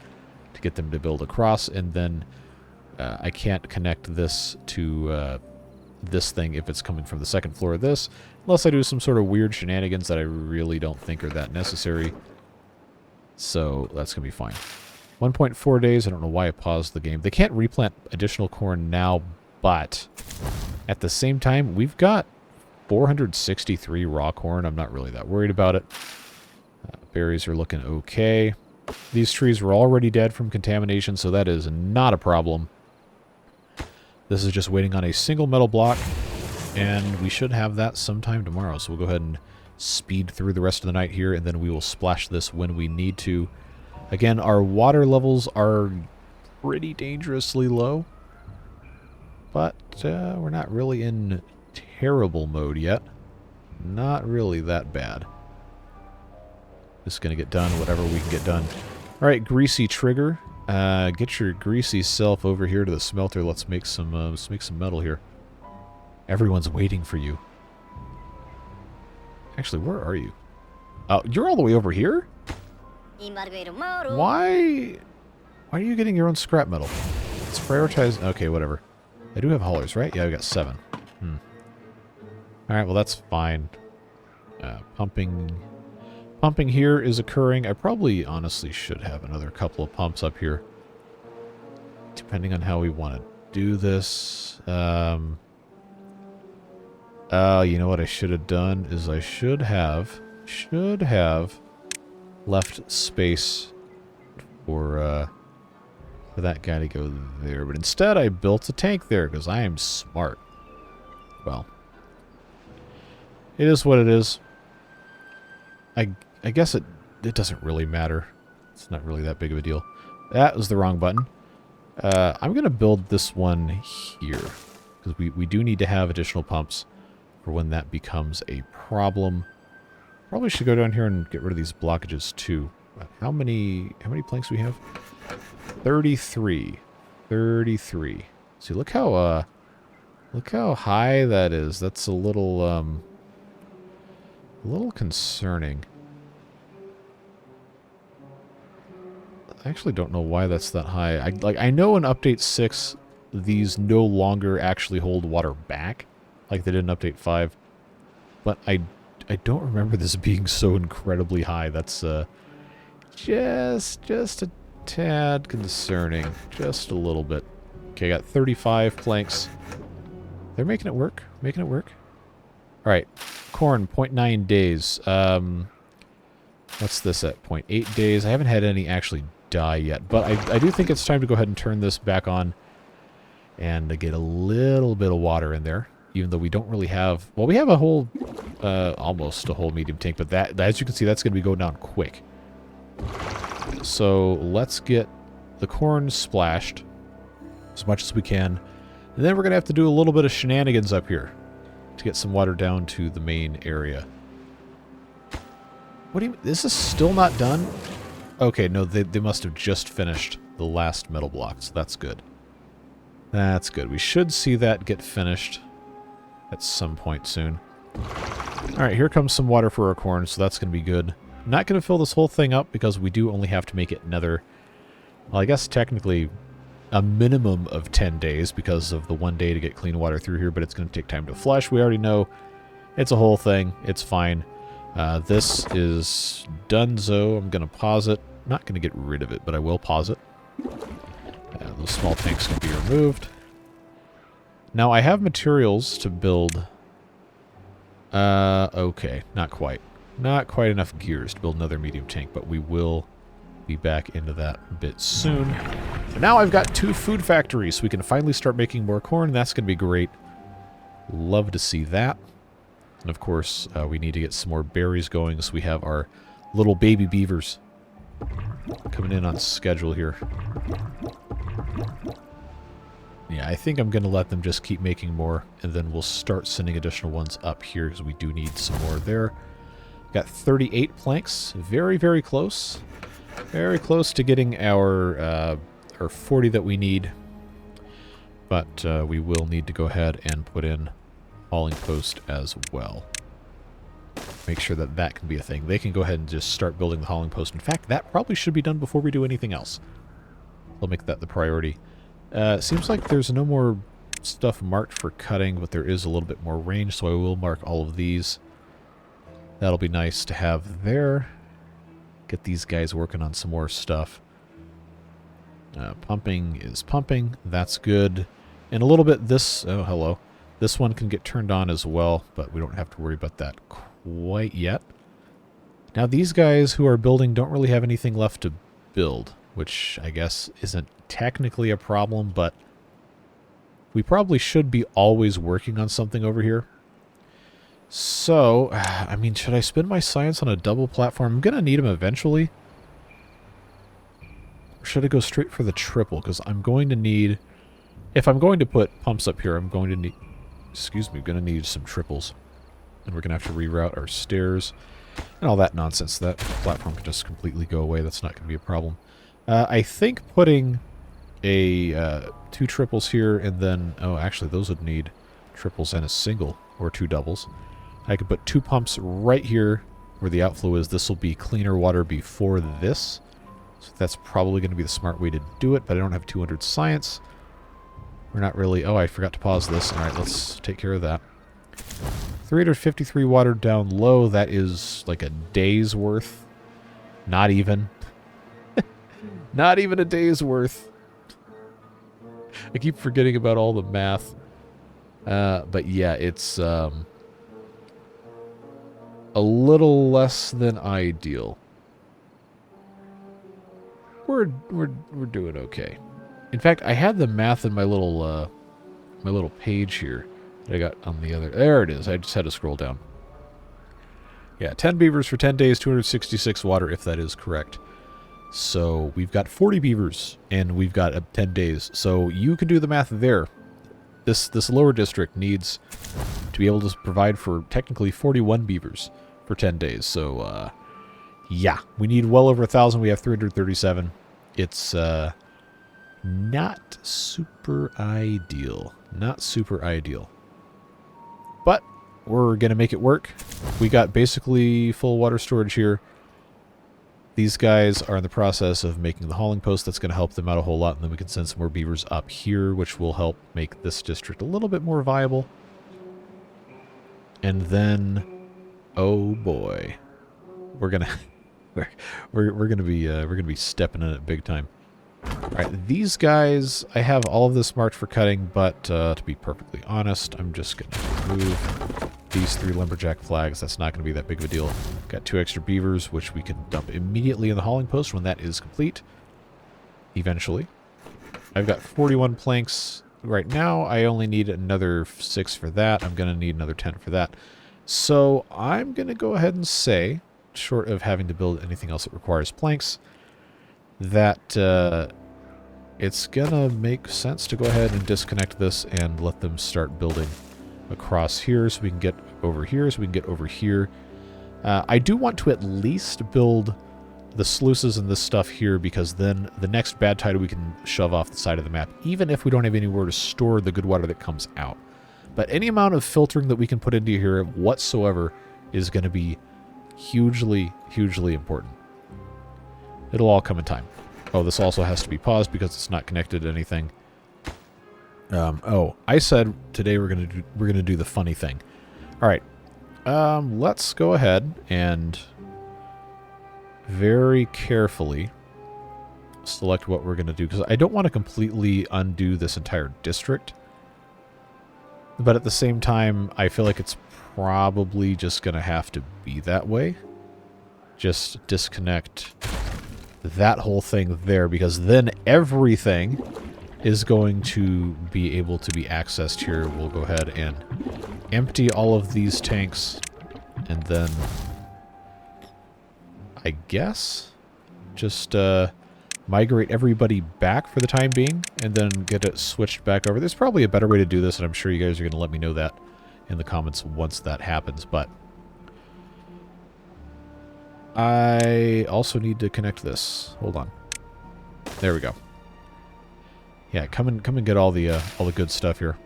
S1: to get them to build across, and then I can't connect this to this thing if it's coming from the second floor of this, unless I do some sort of weird shenanigans that I really don't think are that necessary. So that's going to be fine. 1.4 days. I don't know why I paused the game. They can't replant additional corn now, but at the same time, we've got 463 raw corn. I'm not really that worried about it. Berries are looking okay. These trees were already dead from contamination, so that is not a problem. This is just waiting on a single metal block, and we should have that sometime tomorrow. So we'll go ahead and speed through the rest of the night here, and then we will splash this when we need to. Again, our water levels are pretty dangerously low, but we're not really in terrible mode yet. Not really that bad. Just going to get done whatever we can get done. Alright, greasy trigger. Get your greasy self over here to the smelter. Let's make some metal here. Everyone's waiting for you. Actually, where are you? Oh, you're all the way over here? Why are you getting your own scrap metal? Let's prioritize... Okay, whatever. I do have haulers, right? Yeah, we got 7. Alright, well that's fine. Pumping here is occurring. I probably honestly should have another couple of pumps up here. Depending on how we want to do this. You know what I should have done is I should have left space for that guy to go there. But instead I built a tank there because I am smart. Well, it is what it is. I guess it doesn't really matter. It's not really that big of a deal. That was the wrong button. I'm going to build this one here because we do need to have additional pumps for when that becomes a problem. Probably should go down here and get rid of these blockages too. How many planks do we have? 33. 33. See, look how high that is. That's a little concerning. I actually don't know why that's that high. I know in update 6 these no longer actually hold water back like they did in update 5. But I don't remember this being so incredibly high. That's just a tad concerning. Just a little bit. Okay, I got 35 planks. They're making it work. Making it work. Alright. Corn, 0.9 days. What's this at? 0.8 days. I haven't had any actually die yet. But I do think it's time to go ahead and turn this back on and get a little bit of water in there. Even though we don't really have... Well, we have a whole... almost a whole medium tank. But that, as you can see, that's going to be going down quick. So let's get the corn splashed as much as we can. And then we're going to have to do a little bit of shenanigans up here to get some water down to the main area. What do you... This is still not done? Okay, no, they must have just finished the last metal block, so that's good. That's good. We should see that get finished at some point soon. Alright, here comes some water for our corn, so that's going to be good. I'm not going to fill this whole thing up because we do only have to make it another... Well, I guess technically a minimum of 10 days because of the 1 day to get clean water through here, but it's going to take time to flush. We already know it's a whole thing. It's fine. This is donezo. I'm going to pause it. I'm not going to get rid of it, but I will pause it. Those small tanks can be removed. Now, I have materials to build... okay, not quite. Not quite enough gears to build another medium tank, but we will be back into that a bit soon. So now I've got 2 food factories, so we can finally start making more corn. That's going to be great. Love to see that. And of course, we need to get some more berries going, so we have our little baby beavers coming in on schedule here. Yeah, I think I'm going to let them just keep making more, and then we'll start sending additional ones up here, because we do need some more there. Got 38 planks. Very, very close. Very close to getting our 40 that we need. But we will need to go ahead and put in hauling post as well. Make sure that that can be a thing. They can go ahead and just start building the hauling post. In fact, that probably should be done before we do anything else. We'll make that the priority. Seems like there's no more stuff marked for cutting, but there is a little bit more range, so I will mark all of these. That'll be nice to have there. Get these guys working on some more stuff. Pumping is pumping. That's good. In a little bit, this... Oh, hello. This one can get turned on as well, but we don't have to worry about that quite yet. Now, these guys who are building don't really have anything left to build, which I guess isn't technically a problem, but we probably should be always working on something over here. So, I mean, should I spend my science on a double platform? I'm going to need them eventually. Or should I go straight for the triple? Because I'm going to need... If I'm going to put pumps up here, I'm going to need... Excuse me, going to need some triples. And we're going to have to reroute our stairs and all that nonsense. That platform can just completely go away. That's not going to be a problem. I think putting a 2 triples here and then... Oh, actually, those would need triples and a single or 2 doubles. I could put 2 pumps right here where the outflow is. This will be cleaner water before this. So that's probably going to be the smart way to do it, but I don't have 200 science. We're not really... Oh, I forgot to pause this. All right, let's take care of that. 353 water down low. That is like a day's worth. Not even. Not even a day's worth. I keep forgetting about all the math. But yeah, it's a little less than ideal. We're doing okay. In fact, I had the math in my little page here that I got on the other. There it is. I just had to scroll down. Yeah, 10 beavers for 10 days, 266 water, if that is correct. So we've got 40 beavers, and we've got 10 days. So you can do the math there. This lower district needs to be able to provide for technically 41 beavers for 10 days. So, yeah, we need well over 1,000. We have 337. It's not super ideal. Not super ideal. But we're going to make it work. We got basically full water storage here. These guys are in the process of making the hauling post. That's going to help them out a whole lot. And then we can send some more beavers up here, which will help make this district a little bit more viable. And then, oh boy, we're gonna we're gonna be stepping in it big time. All right, these guys, I have all of this marked for cutting, but to be perfectly honest, I'm just gonna remove these 3 lumberjack flags. That's not going to be that big of a deal. Got 2 extra beavers, which we can dump immediately in the hauling post when that is complete. Eventually. I've got 41 planks right now. I only need another 6 for that. I'm going to need another 10 for that. So I'm going to go ahead and say, short of having to build anything else that requires planks, that it's going to make sense to go ahead and disconnect this and let them start building across here so we can get over here, so we can get over here. I do want to at least build the sluices and this stuff here, because then the next bad tide we can shove off the side of the map, even if we don't have anywhere to store the good water that comes out. But any amount of filtering that we can put into here whatsoever is going to be hugely, hugely important. It'll all come in time. Oh, this also has to be paused because it's not connected to anything. Oh, I said today we're gonna do the funny thing. All right, let's go ahead and very carefully select what we're gonna do, because I don't want to completely undo this entire district. But at the same time, I feel like it's probably just gonna have to be that way. Just disconnect that whole thing there, because then everything is going to be able to be accessed here. We'll go ahead and empty all of these tanks, and then I guess just migrate everybody back for the time being, and then get it switched back over. There's probably a better way to do this, and I'm sure you guys are going to let me know that in the comments once that happens, but I also need to connect this. Hold on. There we go. Yeah, come and get all the good stuff here,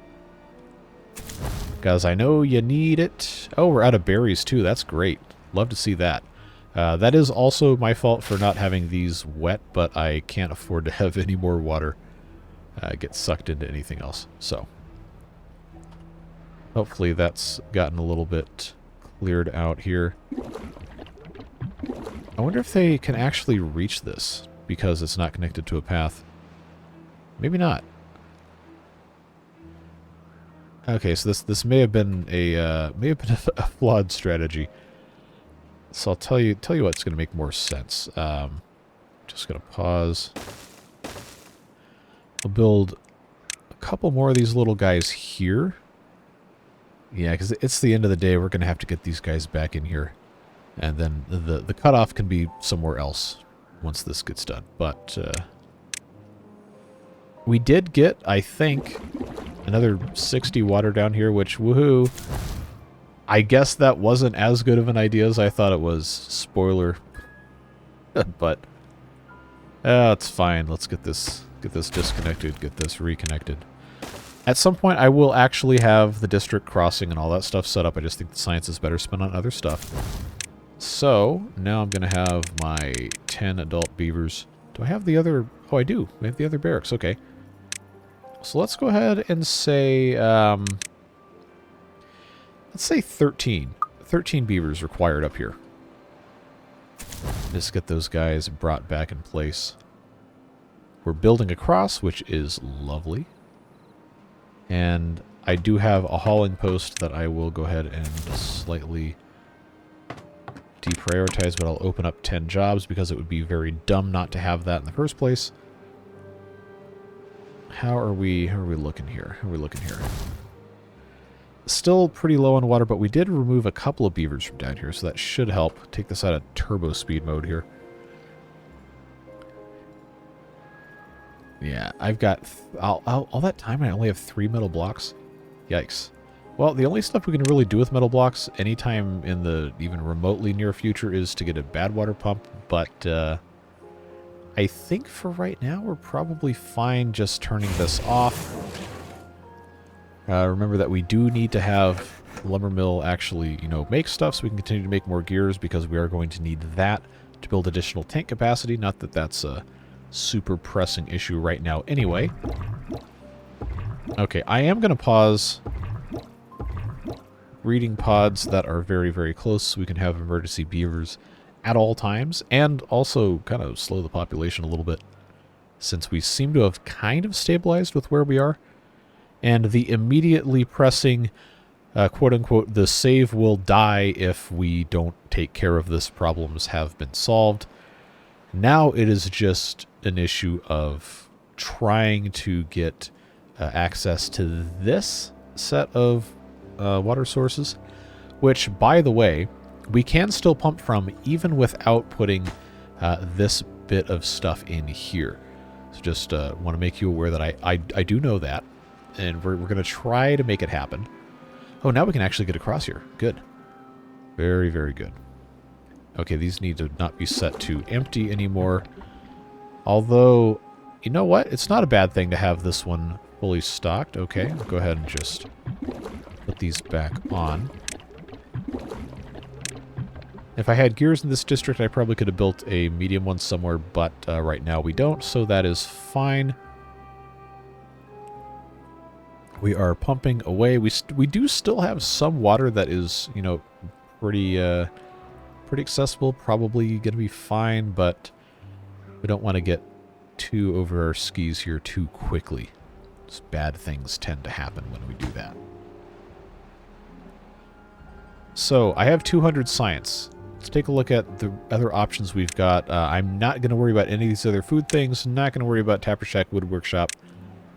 S1: guys. I know you need it. Oh, we're out of berries too. That's great. Love to see that. That is also my fault for not having these wet, but I can't afford to have any more water get sucked into anything else. So hopefully that's gotten a little bit cleared out here. I wonder if they can actually reach this because it's not connected to a path. Maybe not. Okay, so this may have been a flawed strategy. So I'll tell you what's going to make more sense. Just going to pause. I'll build a couple more of these little guys here. Yeah, because it's the end of the day. We're going to have to get these guys back in here. And then the cutoff can be somewhere else once this gets done. But we did get, I think, another 60 water down here, which, woohoo. I guess that wasn't as good of an idea as I thought it was. Spoiler. But it's fine. Let's get this disconnected, get this reconnected. At some point, I will actually have the district crossing and all that stuff set up. I just think the science is better spent on other stuff. So, now I'm going to have my 10 adult beavers. Do I have the other... Oh, I do. We have the other barracks. Okay. So let's go ahead and say... let's say 13. 13 beavers required up here. Just get those guys brought back in place. We're building across, which is lovely. And I do have a hauling post that I will go ahead and slightly deprioritize, but I'll open up 10 jobs because it would be very dumb not to have that in the first place. How are we looking here? How are we looking here? Still pretty low on water, but we did remove a couple of beavers from down here, so that should help. Take this out of turbo speed mode here. Yeah, I've got... all that time I only have 3 metal blocks? Yikes. Well, the only stuff we can really do with metal blocks anytime in the even remotely near future is to get a bad water pump, but I think for right now we're probably fine just turning this off. Remember that we do need to have lumber mill actually, you know, make stuff so we can continue to make more gears because we are going to need that to build additional tank capacity. Not that that's a super pressing issue right now anyway. Okay, I am going to pause breeding pods that are very, very close so we can have emergency beavers at all times and also kind of slow the population a little bit since we seem to have kind of stabilized with where we are. And the immediately pressing, quote-unquote, the save will die if we don't take care of this problems have been solved. Now it is just an issue of trying to get access to this set of water sources, which, by the way, we can still pump from even without putting this bit of stuff in here. So just want to make you aware that I do know that, and we're going to try to make it happen. Oh, now we can actually get across here. Good. Very, very good. Okay, these need to not be set to empty anymore. Although, you know what? It's not a bad thing to have this one fully stocked. Okay, I'll go ahead and just put these back on. If I had gears in this district, I probably could have built a medium one somewhere, but right now we don't, so that is fine. We are pumping away. We do still have some water that is, you know, pretty accessible. Probably going to be fine, but we don't want to get too over our skis here too quickly. Just bad things tend to happen when we do that. So, I have 200 science. Let's take a look at the other options we've got. I'm not going to worry about any of these other food things. Not going to worry about Tapper Shack, Wood Workshop.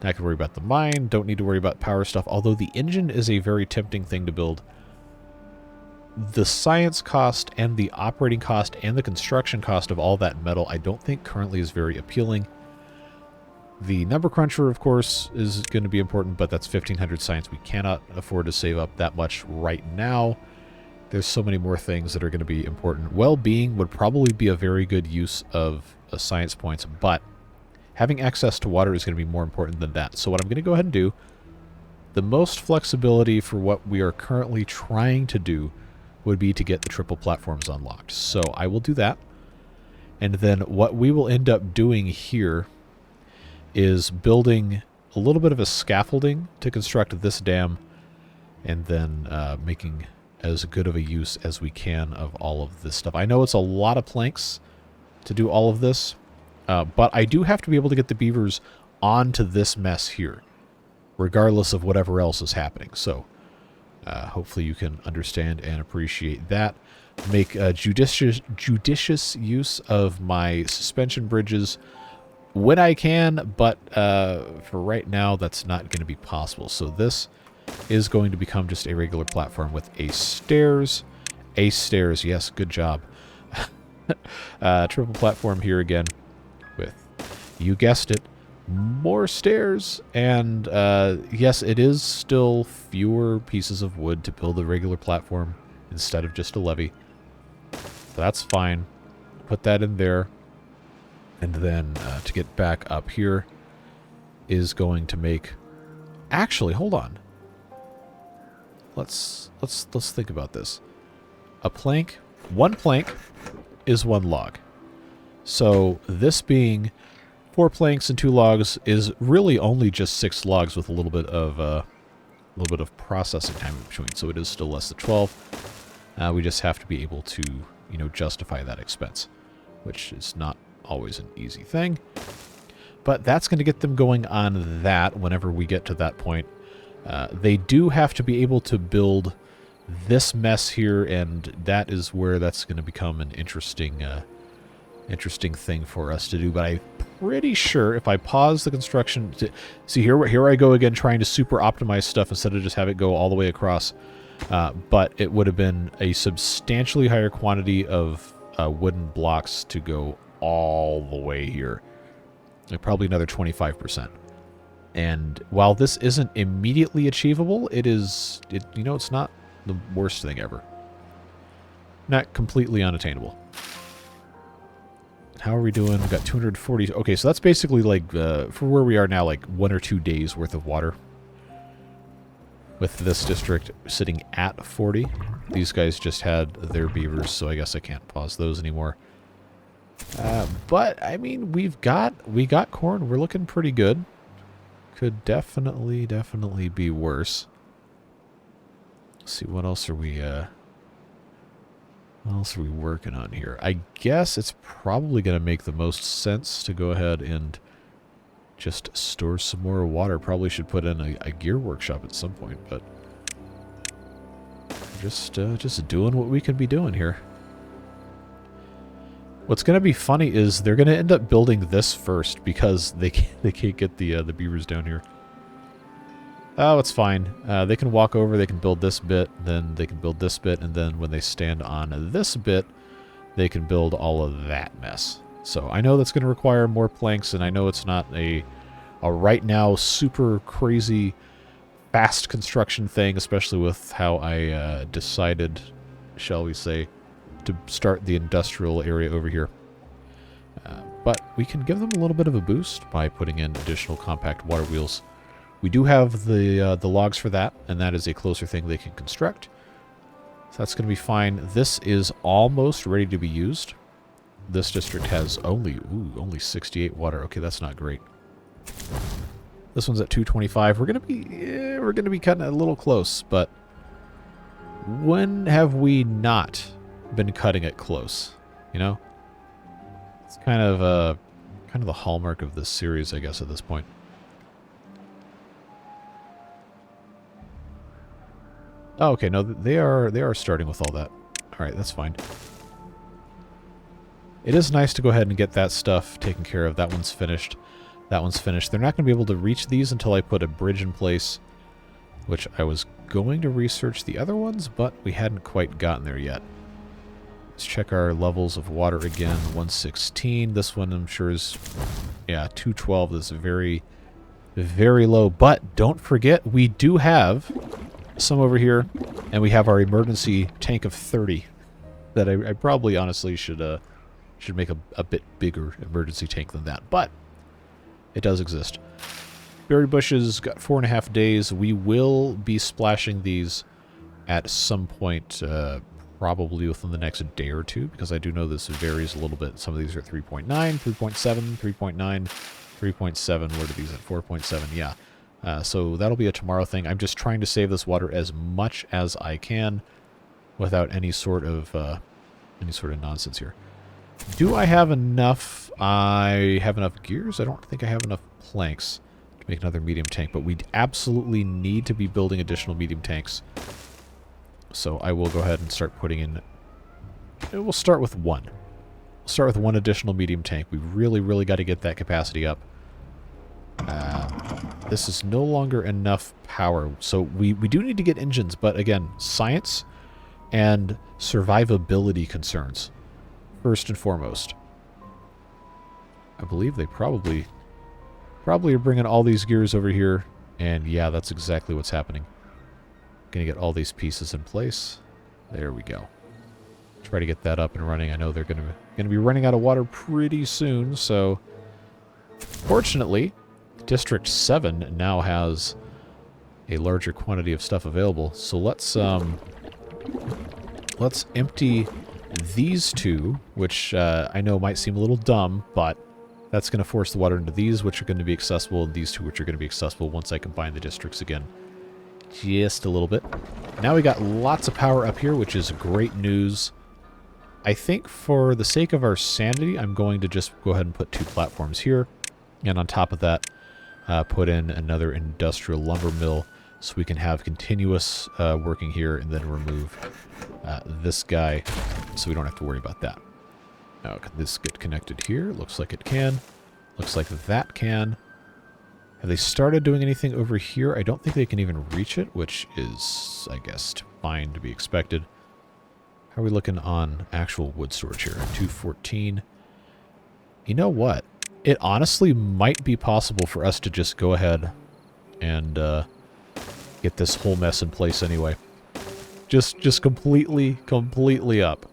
S1: Not going to worry about the mine. Don't need to worry about power stuff. Although the engine is a very tempting thing to build. The science cost and the operating cost and the construction cost of all that metal I don't think currently is very appealing. The number cruncher, of course, is going to be important, but that's 1,500 science. We cannot afford to save up that much right now. There's so many more things that are going to be important. Well-being would probably be a very good use of science points, but having access to water is going to be more important than that. So what I'm going to go ahead and do, the most flexibility for what we are currently trying to do would be to get the triple platforms unlocked. So I will do that. And then what we will end up doing here is building a little bit of a scaffolding to construct this dam, and then making as good of a use as we can of all of this stuff. I know it's a lot of planks to do all of this, but I do have to be able to get the beavers onto this mess here, regardless of whatever else is happening. So hopefully you can understand and appreciate that. Make judicious use of my suspension bridges when I can, but for right now that's not going to be possible. So this is going to become just a regular platform with a stairs. A stairs, yes, good job. Triple platform here again with, you guessed it, more stairs. And yes, it is still fewer pieces of wood to build a regular platform instead of just a levee. So that's fine. Put that in there. And then to get back up here is going to make... Actually, hold on. Let's think about this. A plank, one plank is one log. So this being 4 planks and 2 logs is really only just 6 logs with a little bit of processing time in between. So it is still less than 12. We just have to be able to, you know, justify that expense, which is not always an easy thing. But that's going to get them going on that whenever we get to that point. They do have to be able to build this mess here, and that is where that's going to become an interesting thing for us to do. But I'm pretty sure if I pause the construction... See, here I go again trying to super optimize stuff instead of just have it go all the way across. But it would have been a substantially higher quantity of wooden blocks to go all the way here. Like probably another 25%. And while this isn't immediately achievable, it's not the worst thing ever. Not completely unattainable. How are we doing? We've got 240. Okay, so that's basically like, for where we are now, like 1 or 2 days worth of water. With this district sitting at 40. These guys just had their beavers, so I guess I can't pause those anymore. But, I mean, we got corn. We're looking pretty good. Could definitely be worse. Let's see, what else are we working on here? I guess it's probably going to make the most sense to go ahead and just store some more water. Probably should put in a gear workshop at some point, but just doing what we can be doing here. What's going to be funny is they're going to end up building this first because they can't get the beavers down here. Oh, it's fine. They can walk over, they can build this bit, then they can build this bit, and then when they stand on this bit, they can build all of that mess. So I know that's going to require more planks, and I know it's not a right now super crazy fast construction thing, especially with how I decided, shall we say, to start the industrial area over here. But we can give them a little bit of a boost by putting in additional compact water wheels. We do have the logs for that, and that is a closer thing they can construct. So that's going to be fine. This is almost ready to be used. This district has only 68 water. Okay, that's not great. This one's at 225. We're going to be cutting it a little close, but when have we not been cutting it close? You know, it's kind of the hallmark of this series, I guess, at this point. Oh, okay, no, they are starting with all that. All right, that's fine. It is nice to go ahead and get that stuff taken care of. That one's finished. That one's finished. They're not going to be able to reach these until I put a bridge in place, which I was going to research the other ones, but we hadn't quite gotten there yet. Let's check our levels of water again. 116. This one I'm sure is, yeah, 212. This is very, very low. But don't forget, we do have some over here, and we have our emergency tank of 30 that I probably honestly should make a bit bigger emergency tank than that, but it does exist. Berry bushes got 4.5 days. We will be splashing these at some point, probably within the next day or two, because I do know this varies a little bit. Some of these are 3.9, 3.7, 3.9, 3.7. What are these at? 4.7, yeah. So that'll be a tomorrow thing. I'm just trying to save this water as much as I can without any sort of nonsense here. Do I have enough? I have enough gears? I don't think I have enough planks to make another medium tank, but we absolutely need to be building additional medium tanks. So I will go ahead and start putting in... We'll start with one. We'll start with one additional medium tank. We really got to get that capacity up. This is no longer enough power. So we do need to get engines, but again, science and survivability concerns first and foremost. I believe they probably are bringing all these gears over here, and yeah, that's exactly what's happening. Gonna get all these pieces in place. There we go. Try to get that up and running. I know they're gonna be running out of water pretty soon, so fortunately, District 7 now has a larger quantity of stuff available. So let's empty these two, which I know might seem a little dumb, but that's going to force the water into these, which are going to be accessible, and these two, which are going to be accessible once I combine the districts again. Just a little bit. Now we got lots of power up here, which is great news. I think for the sake of our sanity, I'm going to just go ahead and put 2 platforms here. And on top of that, put in another industrial lumber mill so we can have continuous working here, and then remove this guy so we don't have to worry about that. Now, can this get connected here? Looks like it can. Looks like that can. Have they started doing anything over here? I don't think they can even reach it, which is, I guess, fine to be expected. How are we looking on actual wood storage here? 214. You know what? It honestly might be possible for us to just go ahead and get this whole mess in place anyway. Just completely up.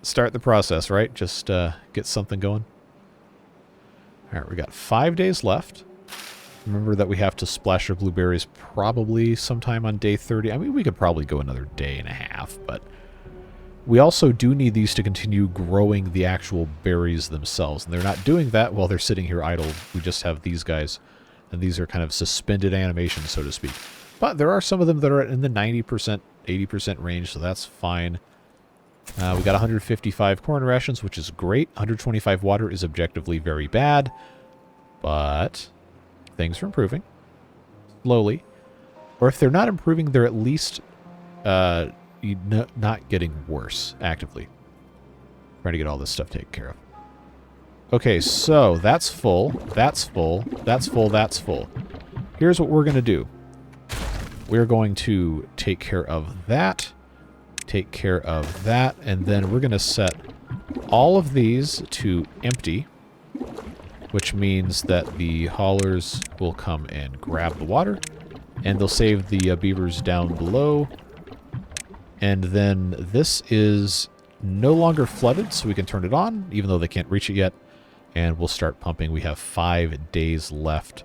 S1: Start the process, right? Just get something going. Alright, we got 5 days left. Remember that we have to splash our blueberries probably sometime on day 30. I mean, we could probably go another day and a half, but we also do need these to continue growing the actual berries themselves. And they're not doing that while they're sitting here idle. We just have these guys, and these are kind of suspended animations, so to speak. But there are some of them that are in the 90%, 80% range, so that's fine. We got 155 corn rations, which is great. 125 water is objectively very bad, but things are improving slowly. Or if they're not improving, they're at least not getting worse actively. Trying to get all this stuff taken care of. Okay, so that's full. That's full. That's full. That's full. Here's what we're going to do. We're going to take care of that. Take care of that, and then we're going to set all of these to empty, which means that the haulers will come and grab the water, and they'll save the beavers down below. And then this is no longer flooded, so we can turn it on, even though they can't reach it yet, and we'll start pumping. We have 5 days left.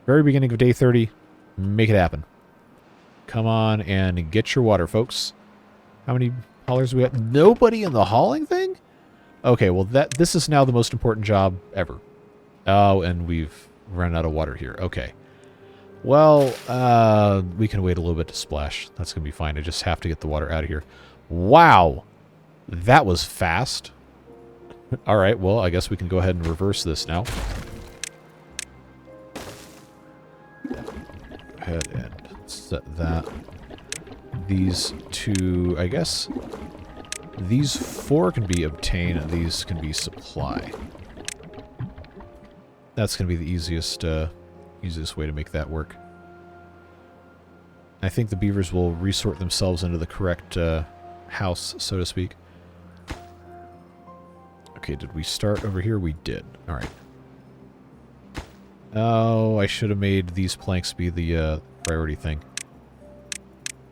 S1: Very beginning of day 30. Make it happen. Come on and get your water, folks. How many haulers we got? Nobody in the hauling thing? Okay, well, this is now the most important job ever. Oh, and we've run out of water here. Okay. Well, we can wait a little bit to splash. That's going to be fine. I just have to get the water out of here. Wow. That was fast. All right, well, I guess we can go ahead and reverse this now. Go ahead and set that. These two, I guess, these 4 can be obtained, and these can be supply. That's going to be the easiest way to make that work. I think the beavers will resort themselves into the correct house, so to speak. Okay, did we start over here? We did. All right. Oh, I should have made these planks be the priority thing.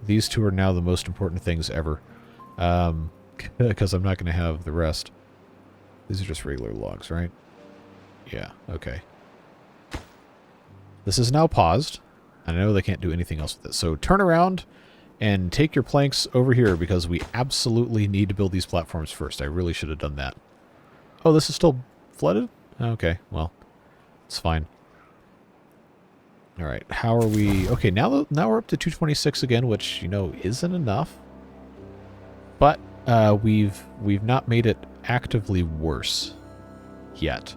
S1: These 2 are now the most important things ever. Because I'm not going to have the rest. These are just regular logs, right? Yeah, okay. This is now paused. I know they can't do anything else with it. So turn around and take your planks over here, because we absolutely need to build these platforms first. I really should have done that. Oh, this is still flooded? Okay, well, it's fine. All right, how are we? Okay, now we're up to 226 again, which, you know, isn't enough. But we've not made it actively worse yet.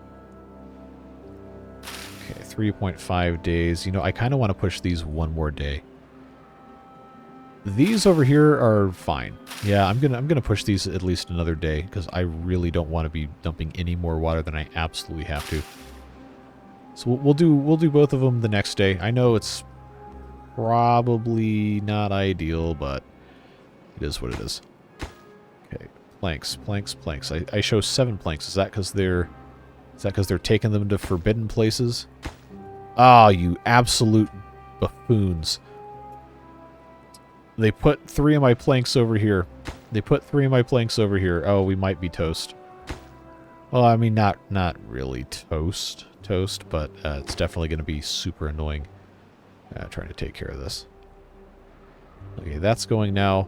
S1: Okay, 3.5 days. You know, I kind of want to push these one more day. These over here are fine. Yeah, I'm gonna push these at least another day, because I really don't want to be dumping any more water than I absolutely have to. So we'll do both of them the next day. I know it's probably not ideal, but it is what it is. Okay, planks, planks, planks. I show 7 planks. Is that because they're taking them to forbidden places? Ah, you absolute buffoons. They put 3 of my planks over here. They put 3 of my planks over here. Oh, we might be toast. Well, I mean, not really toast, but it's definitely going to be super annoying trying to take care of this. Okay, that's going now.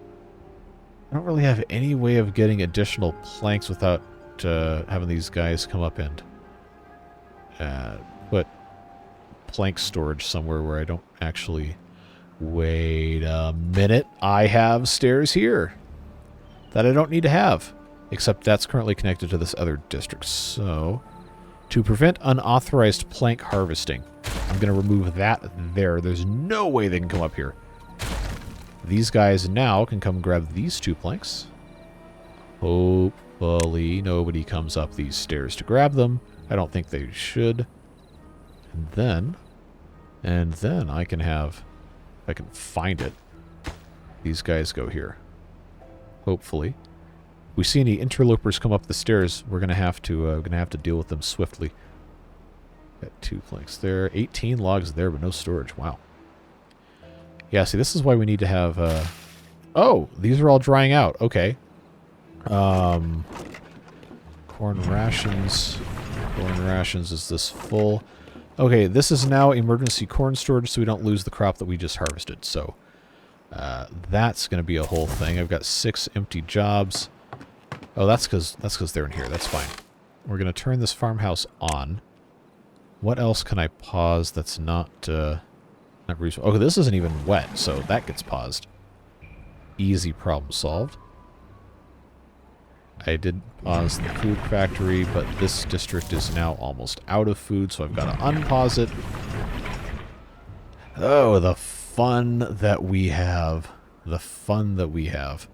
S1: I don't really have any way of getting additional planks without having these guys come up and put plank storage somewhere where I don't actually... Wait a minute. I have stairs here that I don't need to have. Except that's currently connected to this other district. So, to prevent unauthorized plank harvesting, I'm going to remove that there. There's no way they can come up here. These guys now can come grab these 2 planks. Hopefully nobody comes up these stairs to grab them. I don't think they should. And then I can have... I can find it. These guys go here. Hopefully. If we see any interlopers come up the stairs, we're gonna have to deal with them swiftly. Got 2 planks there. 18 logs there, but no storage. Wow. Yeah, see, this is why we need to have... Oh! These are all drying out. Okay. Corn rations. Corn rations. Is this full? Okay, this is now emergency corn storage so we don't lose the crop that we just harvested. So, that's going to be a whole thing. I've got 6 empty jobs. Oh, that's because they're in here. That's fine. We're going to turn this farmhouse on. What else can I pause that's not okay, this isn't even wet, so that gets paused. Easy problem solved. I did pause the food factory, but this district is now almost out of food, so I've got to unpause it. Oh, the fun that we have. The fun that we have.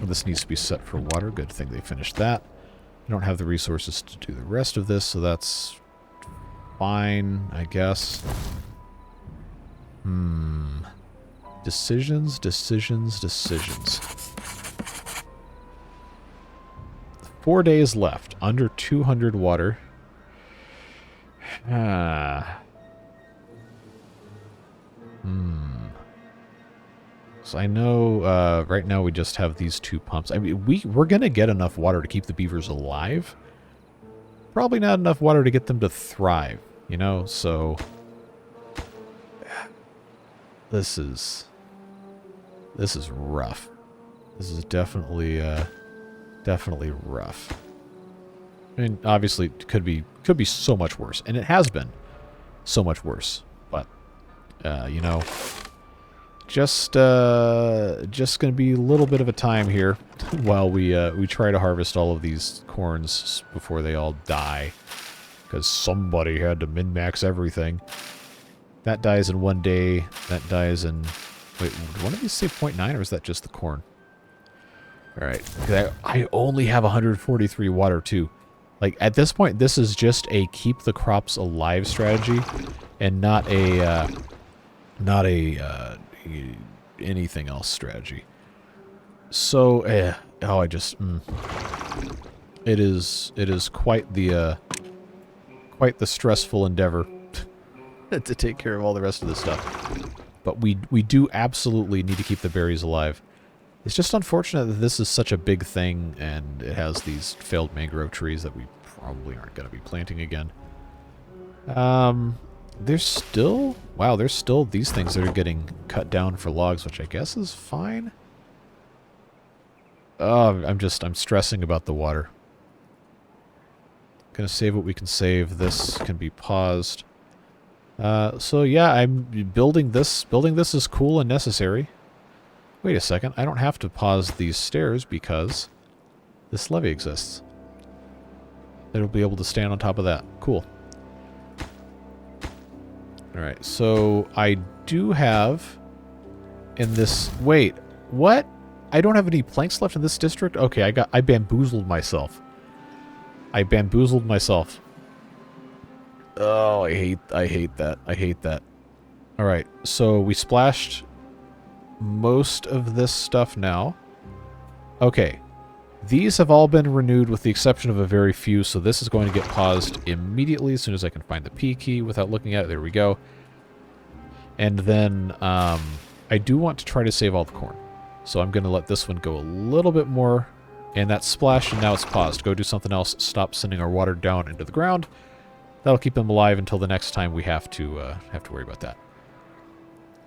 S1: This needs to be set for water. Good thing they finished that. I don't have the resources to do the rest of this, so that's fine, I guess. Decisions, decisions, decisions. 4 days left. Under 200 water. So I know right now we just have these 2 pumps. I mean, we're going to get enough water to keep the beavers alive. Probably not enough water to get them to thrive, you know? So this is rough. This is definitely rough. I mean, obviously, it could be so much worse, and it has been so much worse. But you know, just gonna be a little bit of a time here while we try to harvest all of these corns before they all die, because somebody had to min-max everything. That dies in 1 day. That dies in... Wait, did one of these say 0.9, or is that just the corn? Alright. I only have 143 water, too. Like, at this point, this is just a keep the crops alive strategy, and not a anything else strategy. So, oh, I just... It is quite the stressful endeavor to take care of all the rest of this stuff. But we do absolutely need to keep the berries alive. It's just unfortunate that this is such a big thing, and it has these failed mangrove trees that we probably aren't going to be planting again. There's still... Wow, there's still these things that are getting cut down for logs, which I guess is fine. Oh, I'm stressing about the water. Gonna save what we can save. This can be paused. So yeah, I'm building this. Building this is cool and necessary. Wait a second, I don't have to pause these stairs because this levee exists. It'll be able to stand on top of that. Cool. Alright, so I do have in this... Wait, what? I don't have any planks left in this district? Okay, I bamboozled myself. I bamboozled myself. Oh, I hate that. I hate that. Alright, so we splashed most of this stuff now. Okay. These have all been renewed with the exception of a very few, so this is going to get paused immediately as soon as I can find the P key without looking at it. There we go. And then I do want to try to save all the corn. So I'm going to let this one go a little bit more. And that's splashed, and now it's paused. Go do something else. Stop sending our water down into the ground. That'll keep them alive until the next time we have to worry about that.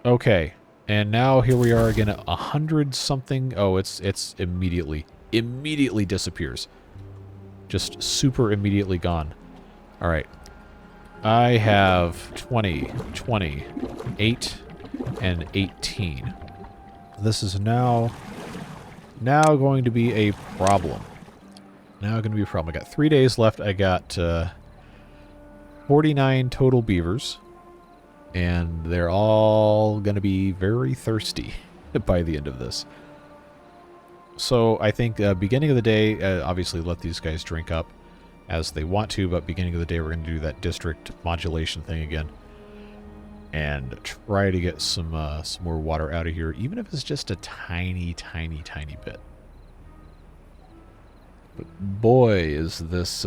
S1: Okay. And now here we are again at 100 something. Oh, it's immediately disappears. Just super immediately gone. All right. I have 20, 20, 8, and 18. This is now going to be a problem. Now going to be a problem. I got 3 days left. I got 49 total beavers. And they're all going to be very thirsty by the end of this. So I think beginning of the day, obviously let these guys drink up as they want to, but beginning of the day we're going to do that district modulation thing again. And try to get some more water out of here, even if it's just a tiny, tiny, tiny bit. But boy, is this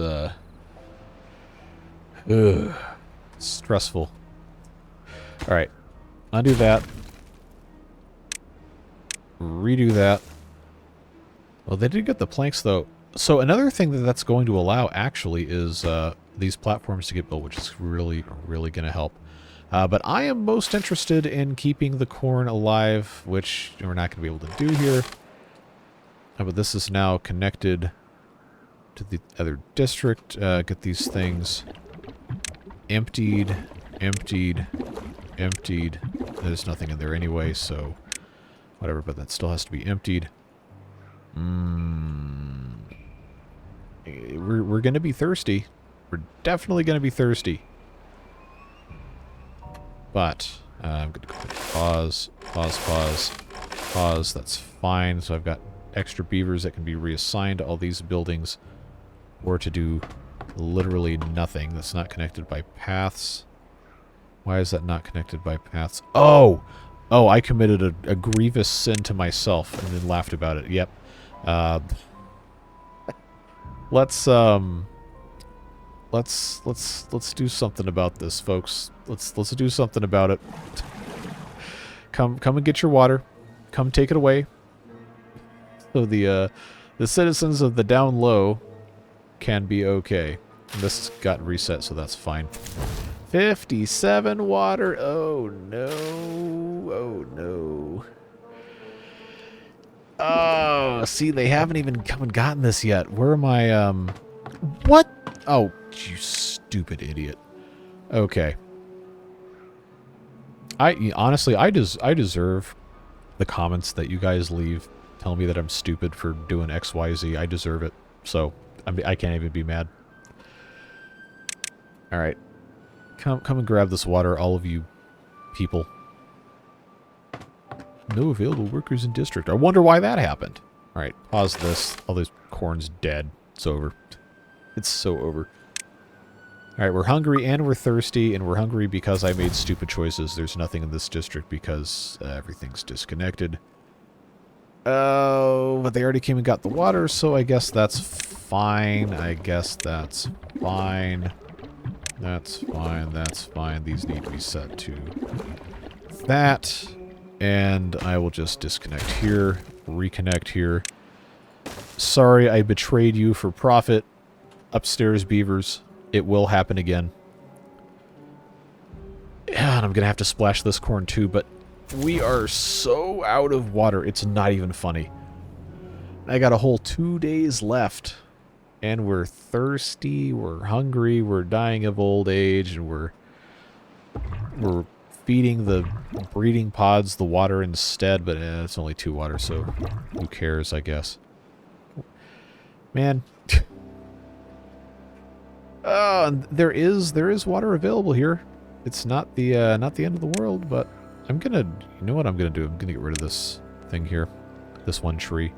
S1: stressful. Alright, undo that. Redo that. Well, they did get the planks, though. So another thing that's going to allow, actually, is these platforms to get built, which is really, really going to help. But I am most interested in keeping the corn alive, which we're not going to be able to do here. But this is now connected to the other district. Get these things emptied, emptied, emptied. There's nothing in there anyway, so whatever, but that still has to be emptied. We're going to be thirsty. We're definitely going to be thirsty. But I'm going to go pause, pause, pause, pause. That's fine. So I've got extra beavers that can be reassigned to all these buildings, or to do literally nothing. That's not connected by paths. Why is that not connected by paths? Oh! Oh, I committed a grievous sin to myself and then laughed about it. Yep. Let's do something about this, folks. Let's do something about it. Come and get your water. Come take it away. So the citizens of the down low can be okay. And this got reset, so that's fine. 57 water. Oh no. Oh no. Oh, see, they haven't even come and gotten this yet. Where am I, what? Oh, you stupid idiot. Okay. Honestly, I deserve the comments that you guys leave telling me that I'm stupid for doing X, Y, Z. I deserve it. So, I can't even be mad. Alright. Come and grab this water, all of you people. No available workers in district. I wonder why that happened. Alright, pause this. All this corn's dead. It's over. It's so over. Alright, we're hungry and we're thirsty, and we're hungry because I made stupid choices. There's nothing in this district because everything's disconnected. Oh, but they already came and got the water, so I guess that's fine. I guess that's fine. That's fine, that's fine. These need to be set to that. And I will just disconnect here, reconnect here. Sorry I betrayed you for profit. Upstairs, beavers. It will happen again. Yeah, and I'm going to have to splash this corn too, but we are so out of water, it's not even funny. I got a whole 2 days left. And we're thirsty, we're hungry, we're dying of old age, and we're feeding the breeding pods the water instead, but it's only 2 water, so who cares, I guess. Man. And there is water available here. It's not the end of the world, but I'm gonna, you know what I'm gonna do? I'm gonna get rid of this thing here, this one tree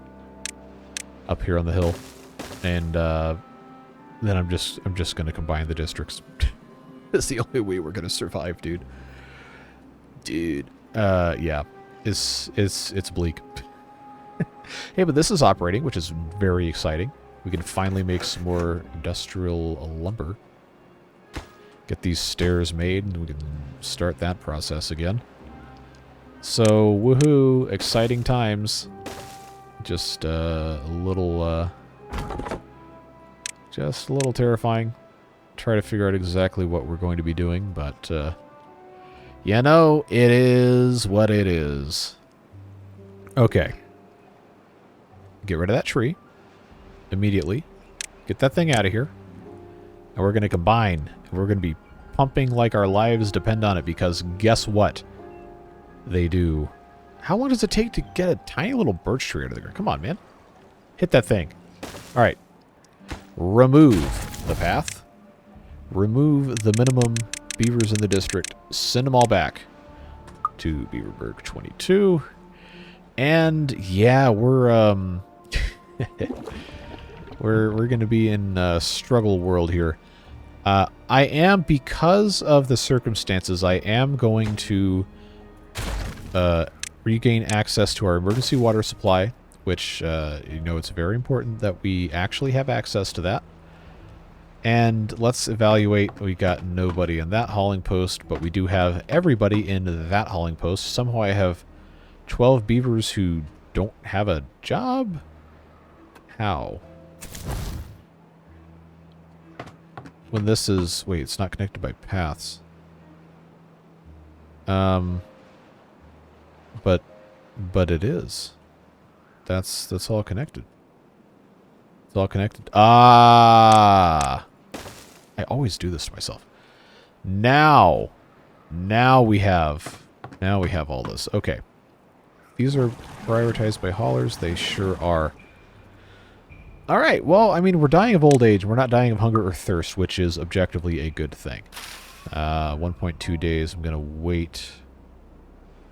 S1: up here on the hill. And then I'm just gonna combine the districts. That's the only way we're gonna survive, dude. Dude. Yeah. It's bleak. Hey, but this is operating, which is very exciting. We can finally make some more industrial lumber. Get these stairs made, and we can start that process again. So, woohoo, exciting times. Just a little terrifying. Try to figure out exactly what we're going to be doing, but, you know, it is what it is. Okay. Get rid of that tree. Immediately. Get that thing out of here. And we're going to combine. We're going to be pumping like our lives depend on it, because guess what? They do. How long does it take to get a tiny little birch tree out of the ground? Come on, man. Hit that thing. All right. Remove the path. Remove the minimum beavers in the district. Send them all back to Beaverburg 22. And yeah, we're we're going to be in struggle world here. I am, because of the circumstances, I am going to regain access to our emergency water supply, which, you know, it's very important that we actually have access to that. And let's evaluate. We got nobody in that hauling post, but we do have everybody in that hauling post. Somehow I have 12 beavers who don't have a job? How? When this is... Wait, it's not connected by paths. But it is. That's all connected. It's all connected. Ah! I always do this to myself. Now we have all this. Okay. These are prioritized by haulers. They sure are. All right. Well, I mean, we're dying of old age. We're not dying of hunger or thirst, which is objectively a good thing. 1.2 days. I'm going to wait.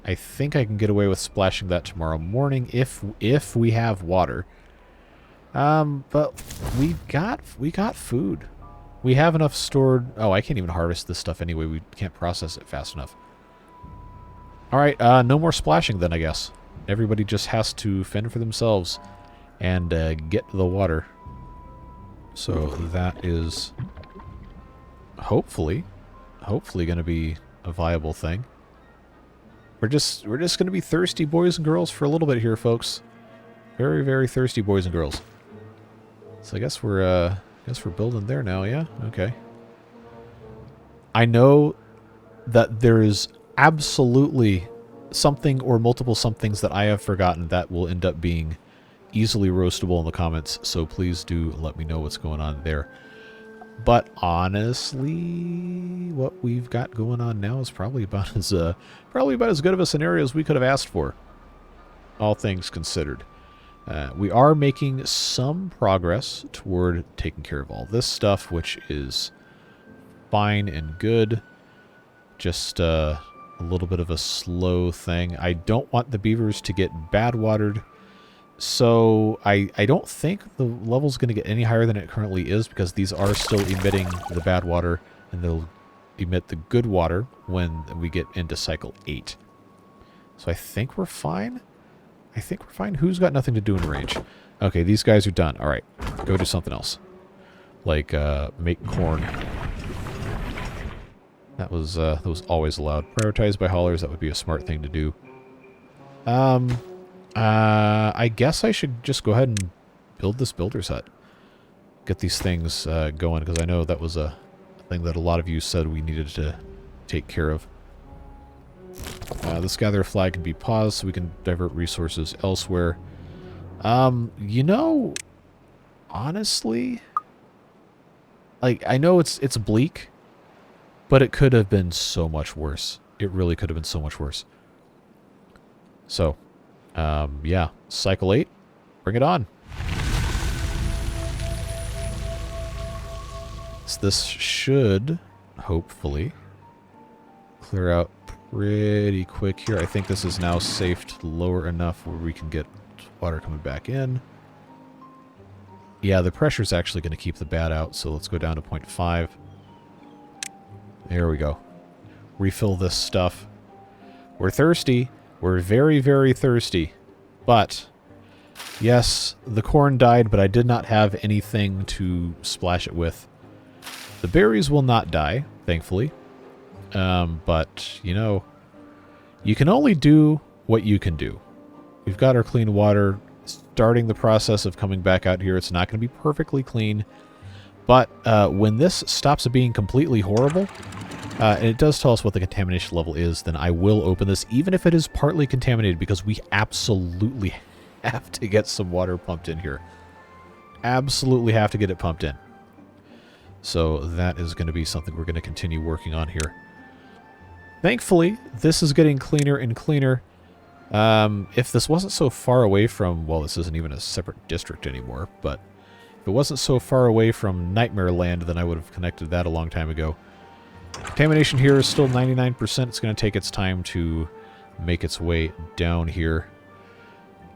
S1: I think I can get away with splashing that tomorrow morning if we have water. But we got food. We have enough stored. Oh, I can't even harvest this stuff anyway. We can't process it fast enough. All right, no more splashing then, I guess. Everybody just has to fend for themselves and get the water. So that is hopefully going to be a viable thing. We're just going to be thirsty boys and girls for a little bit here, folks. Very, very thirsty boys and girls. So I guess we're building there now, yeah? Okay. I know that there is absolutely something or multiple somethings that I have forgotten that will end up being easily roastable in the comments, so please do let me know what's going on there. But honestly, what we've got going on now is probably about as good of a scenario as we could have asked for, all things considered. We are making some progress toward taking care of all this stuff, which is fine and good. Just a little bit of a slow thing. I don't want the beavers to get bad watered, so I don't think the level's going to get any higher than it currently is, because these are still emitting the bad water, and they'll emit the good water when we get into cycle 8. So I think we're fine. Who's got nothing to do in range? Okay, these guys are done. All right, go do something else. Like, make corn. That was always allowed. Prioritized by haulers, that would be a smart thing to do. I guess I should just go ahead and build this builder's hut. Get these things going, because I know that was a thing that a lot of you said we needed to take care of. This gather flag can be paused so we can divert resources elsewhere. You know, honestly, like, I know it's bleak, but it could have been so much worse. It really could have been so much worse. So, yeah, cycle 8, bring it on. So this should, hopefully, clear out pretty quick here. I think this is now safed lower enough where we can get water coming back in. Yeah, the pressure's actually going to keep the bad out, so let's go down to 0.5. There we go. Refill this stuff. We're thirsty. We're very, very thirsty. But, yes, the corn died, but I did not have anything to splash it with. The berries will not die, thankfully. But, you know, you can only do what you can do. We've got our clean water, starting the process of coming back out here. It's not going to be perfectly clean. But when this stops being completely horrible, and it does tell us what the contamination level is, then I will open this, even if it is partly contaminated, because we absolutely have to get some water pumped in here. Absolutely have to get it pumped in. So that is going to be something we're going to continue working on here. Thankfully, this is getting cleaner and cleaner. If this wasn't so far away from, well, this isn't even a separate district anymore, but if it wasn't so far away from Nightmare Land, then I would have connected that a long time ago. Contamination here is still 99%. It's going to take its time to make its way down here.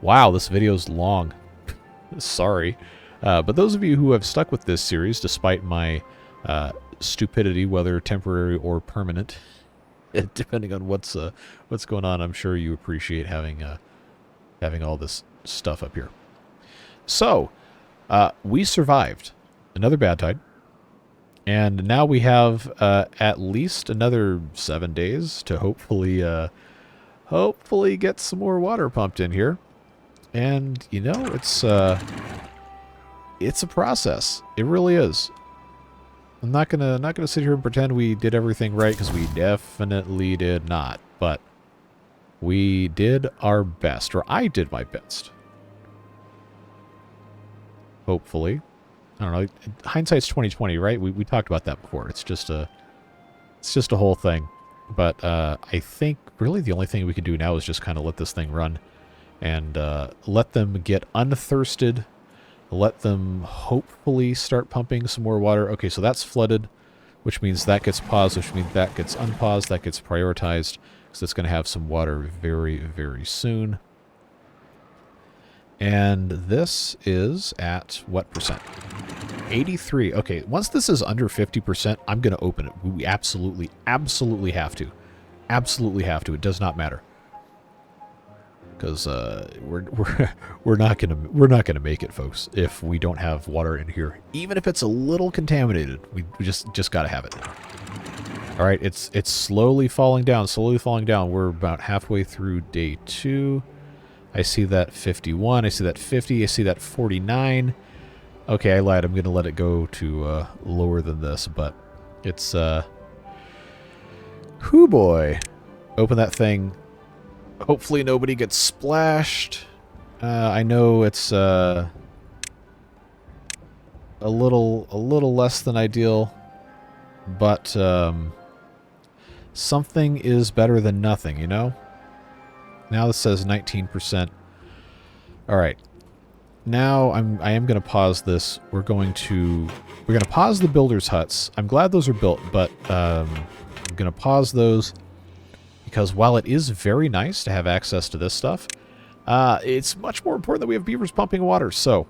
S1: Wow, this video's long. Sorry. But those of you who have stuck with this series, despite my stupidity, whether temporary or permanent, depending on what's going on, I'm sure you appreciate having all this stuff up here. So, we survived another bad tide, and now we have at least another 7 days to hopefully get some more water pumped in here. And you know, it's a process. It really is. I'm not gonna sit here and pretend we did everything right, because we definitely did not. But we did our best, or I did my best. Hopefully. I don't know. Hindsight's 20/20, right? We talked about that before. It's just a whole thing. But I think really the only thing we can do now is just kind of let this thing run and let them get unthirsted. Let them hopefully start pumping some more water. Okay, so that's flooded, which means that gets paused, which means that gets unpaused, that gets prioritized, because it's going to have some water very, very soon. And this is at what percent? 83. Okay, once this is under 50%, I'm going to open it. We absolutely have to. Absolutely have to. It does not matter. Because we're not gonna make it, folks, if we don't have water in here. Even if it's a little contaminated, we just gotta have it. All right, it's slowly falling down, We're about halfway through day 2. I see that 51. I see that 50. I see that 49. Okay, I lied. I'm gonna let it go to lower than this, but it's hoo boy. Open that thing. Hopefully nobody gets splashed. I know it's a little less than ideal, but something is better than nothing, you know? Now this says 19%. All right. Now I am going to pause this. We're going to pause the builders' huts. I'm glad those are built, but I'm going to pause those. Because while it is very nice to have access to this stuff, it's much more important that we have beavers pumping water. So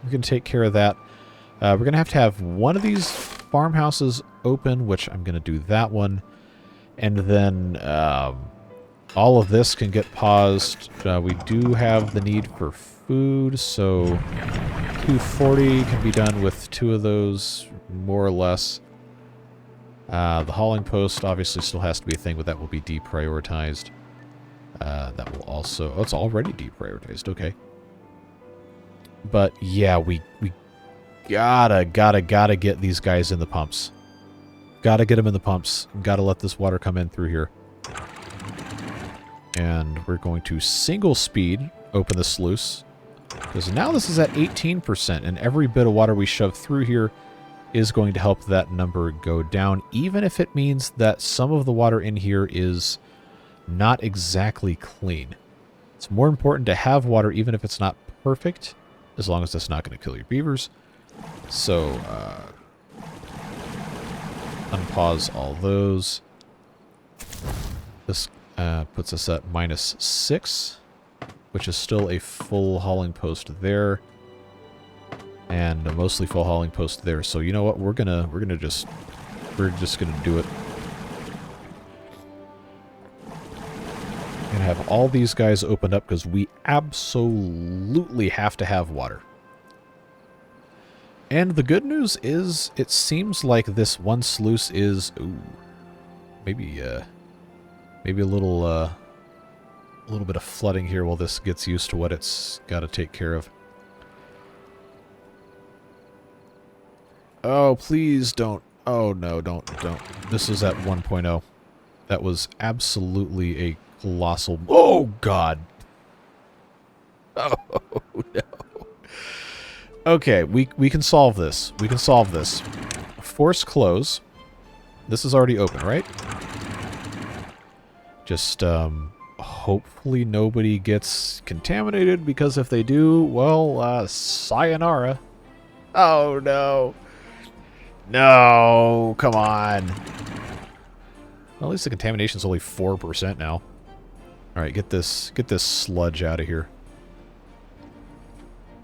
S1: we're going to take care of that. We're going to have one of these farmhouses open, which I'm going to do that one. And then all of this can get paused. We do have the need for food, so 240 can be done with 2 of those, more or less. The hauling post obviously still has to be a thing, but that will be deprioritized. That will also... Oh, it's already deprioritized. Okay. But yeah, we gotta get these guys in the pumps. Gotta get them in the pumps. Gotta let this water come in through here. And we're going to single speed open the sluice. Because now this is at 18%, and every bit of water we shove through here is going to help that number go down, even if it means that some of the water in here is not exactly clean. It's more important to have water, even if it's not perfect, as long as that's not going to kill your beavers. So, unpause all those. This puts us at -6, which is still a full hauling post there. And a mostly full hauling post there. So you know what? We're just gonna do it. going to have all these guys opened up because we absolutely have to have water. And the good news is, it seems like this one sluice is, maybe a little bit of flooding here while this gets used to what it's got to take care of. Oh, please don't. Oh, no, don't. This is at 1.0. That was absolutely a colossal... Oh, God. Oh, no. Okay, we can solve this. We can solve this. Force close. This is already open, right? Just, hopefully nobody gets contaminated, because if they do, well, sayonara. Oh, no. No, come on. Well, at least the contamination's only 4% now. Alright, get this sludge out of here.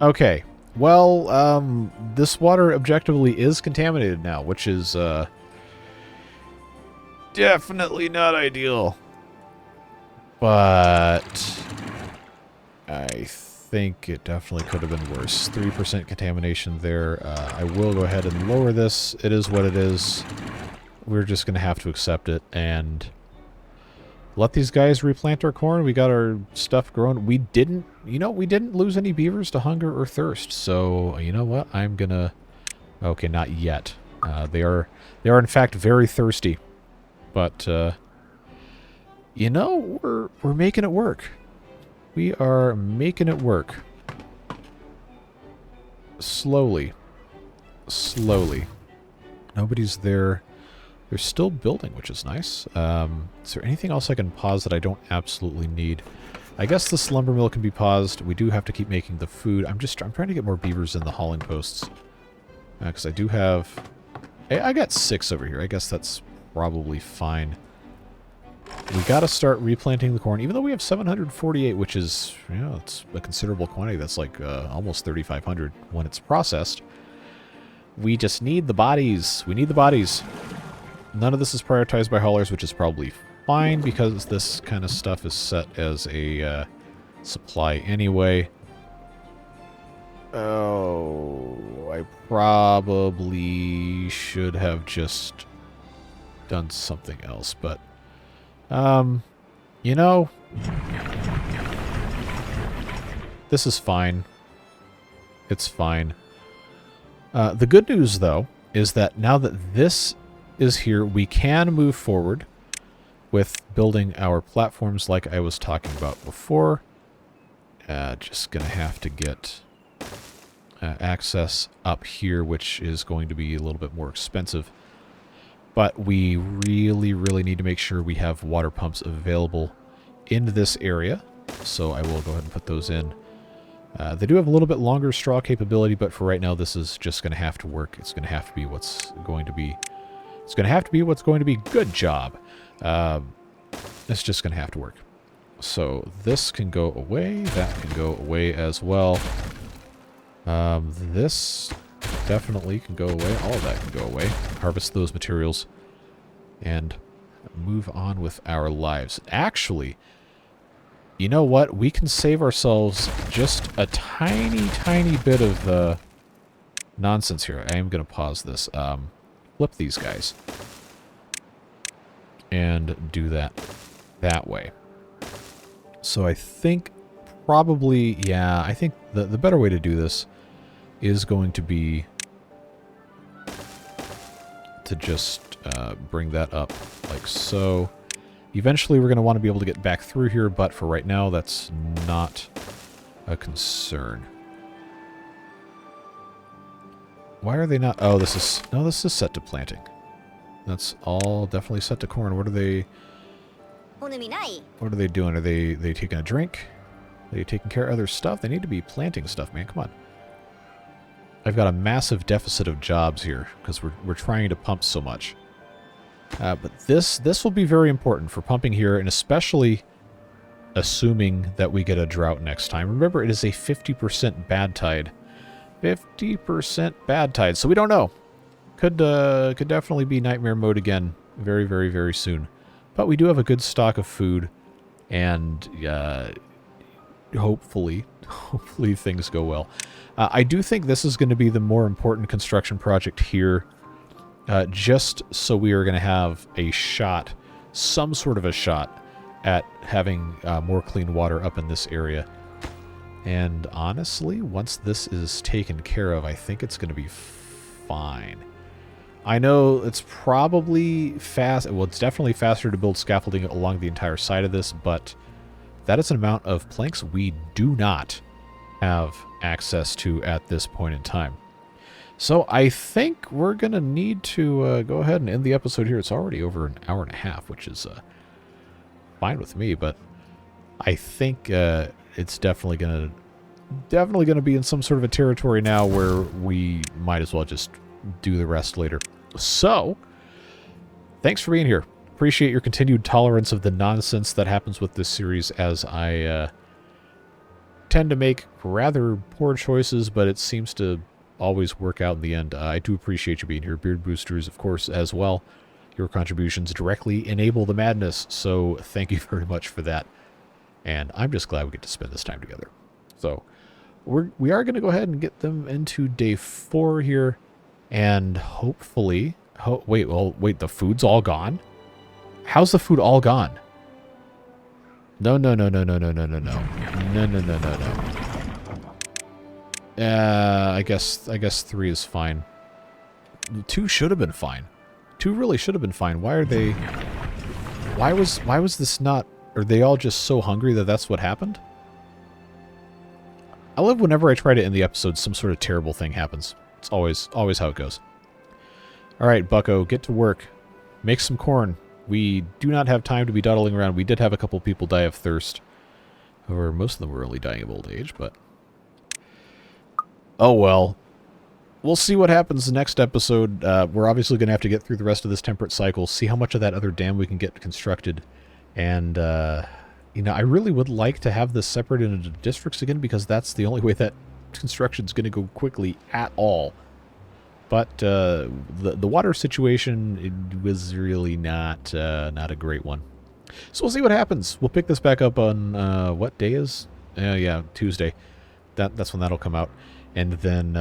S1: Okay. Well, this water objectively is contaminated now, which is, definitely not ideal. But I think it definitely could have been worse. 3% contamination there. I will go ahead and lower this. It is what it is. We're just going to have to accept it and let these guys replant our corn. We got our stuff growing. We didn't lose any beavers to hunger or thirst. So, you know what? I'm going to... Okay, not yet. They are in fact very thirsty. But, you know, we're making it work. We are making it work. Slowly. Slowly. Nobody's there. They're still building, which is nice. Is there anything else I can pause that I don't absolutely need? I guess this lumber mill can be paused. We do have to keep making the food. I'm trying to get more beavers in the hauling posts. Because I do have... I got 6 over here. I guess that's probably fine. We got to start replanting the corn, even though we have 748, which is, you know, it's a considerable quantity. That's like almost 3,500 when it's processed. We just need the bodies. We need the bodies. None of this is prioritized by haulers, which is probably fine because this kind of stuff is set as a supply anyway. Oh, I probably should have just done something else, but you know, this is fine. It's fine. The good news, though, is that now that this is here, we can move forward with building our platforms like I was talking about before. Just going to have to get access up here, which is going to be a little bit more expensive. But we really, really need to make sure we have water pumps available in this area. So I will go ahead and put those in. They do have a little bit longer straw capability, but for right now, this is just going to have to work. It's going to have to be what's going to be... It's going to have to be what's going to be. Good job. It's just going to have to work. So this can go away. That can go away as well. This definitely can go away. All of that can go away. Harvest those materials and move on with our lives. Actually, you know what? We can save ourselves just a tiny, tiny bit of nonsense here. I am going to pause this. Flip these guys and do that way. So I think probably, yeah, I think the better way to do this is going to be to just bring that up like so. Eventually we're going to want to be able to get back through here, but for right now that's not a concern. Why are they not... Oh, this is... No, this is set to planting. That's all definitely set to corn. What are they... What are they doing? Are they taking a drink? Are they taking care of other stuff? They need to be planting stuff, man. Come on. I've got a massive deficit of jobs here because we're trying to pump so much. But this will be very important for pumping here, and especially assuming that we get a drought next time. Remember, it is a 50% bad tide. 50% bad tide, so we don't know. Could definitely be nightmare mode again very, very, very soon. But we do have a good stock of food. and hopefully things go well. I do think this is going to be the more important construction project here, just so we are going to have a shot, some sort of a shot, at having more clean water up in this area. And honestly, once this is taken care of, I think it's going to be fine. I know it's probably fast. Well, it's definitely faster to build scaffolding along the entire side of this, but that is an amount of planks we do not have access to at this point in time. So I think we're going to need to go ahead and end the episode here. It's already over an hour and a half, which is fine with me, but I think it's definitely going to be in some sort of a territory now where we might as well just do the rest later. So, thanks for being here. Appreciate your continued tolerance of the nonsense that happens with this series, as I tend to make rather poor choices, but it seems to always work out in the end. I do appreciate you being here. Beard Boosters, of course, as well. Your contributions directly enable the madness, so thank you very much for that. And I'm just glad we get to spend this time together. So, we are going to go ahead and get them into day 4 here. And hopefully... wait, the food's all gone? How's the food all gone? No. I guess 3 is fine. 2 should have been fine. 2 really should have been fine. Why are they... Why was this not... Are they all just so hungry that that's what happened? I love whenever I try to end the episode, some sort of terrible thing happens. It's always how it goes. Alright, bucko, get to work. Make some corn. We do not have time to be dawdling around. We did have a couple people die of thirst. Or most of them were only dying of old age, but... Oh well. We'll see what happens the next episode. We're obviously going to have to get through the rest of this temperate cycle, see how much of that other dam we can get constructed. And, you know, I really would like to have this separated into districts again, because that's the only way that construction's going to go quickly at all. But the water situation, it was really not a great one. So we'll see what happens. We'll pick this back up on, what day is? Yeah, Tuesday. That's when that'll come out. And then,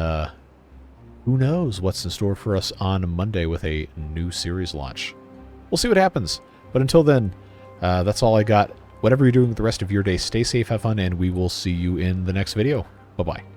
S1: who knows what's in store for us on Monday with a new series launch. We'll see what happens. But until then, that's all I got. Whatever you're doing with the rest of your day, stay safe, have fun, and we will see you in the next video. Bye-bye.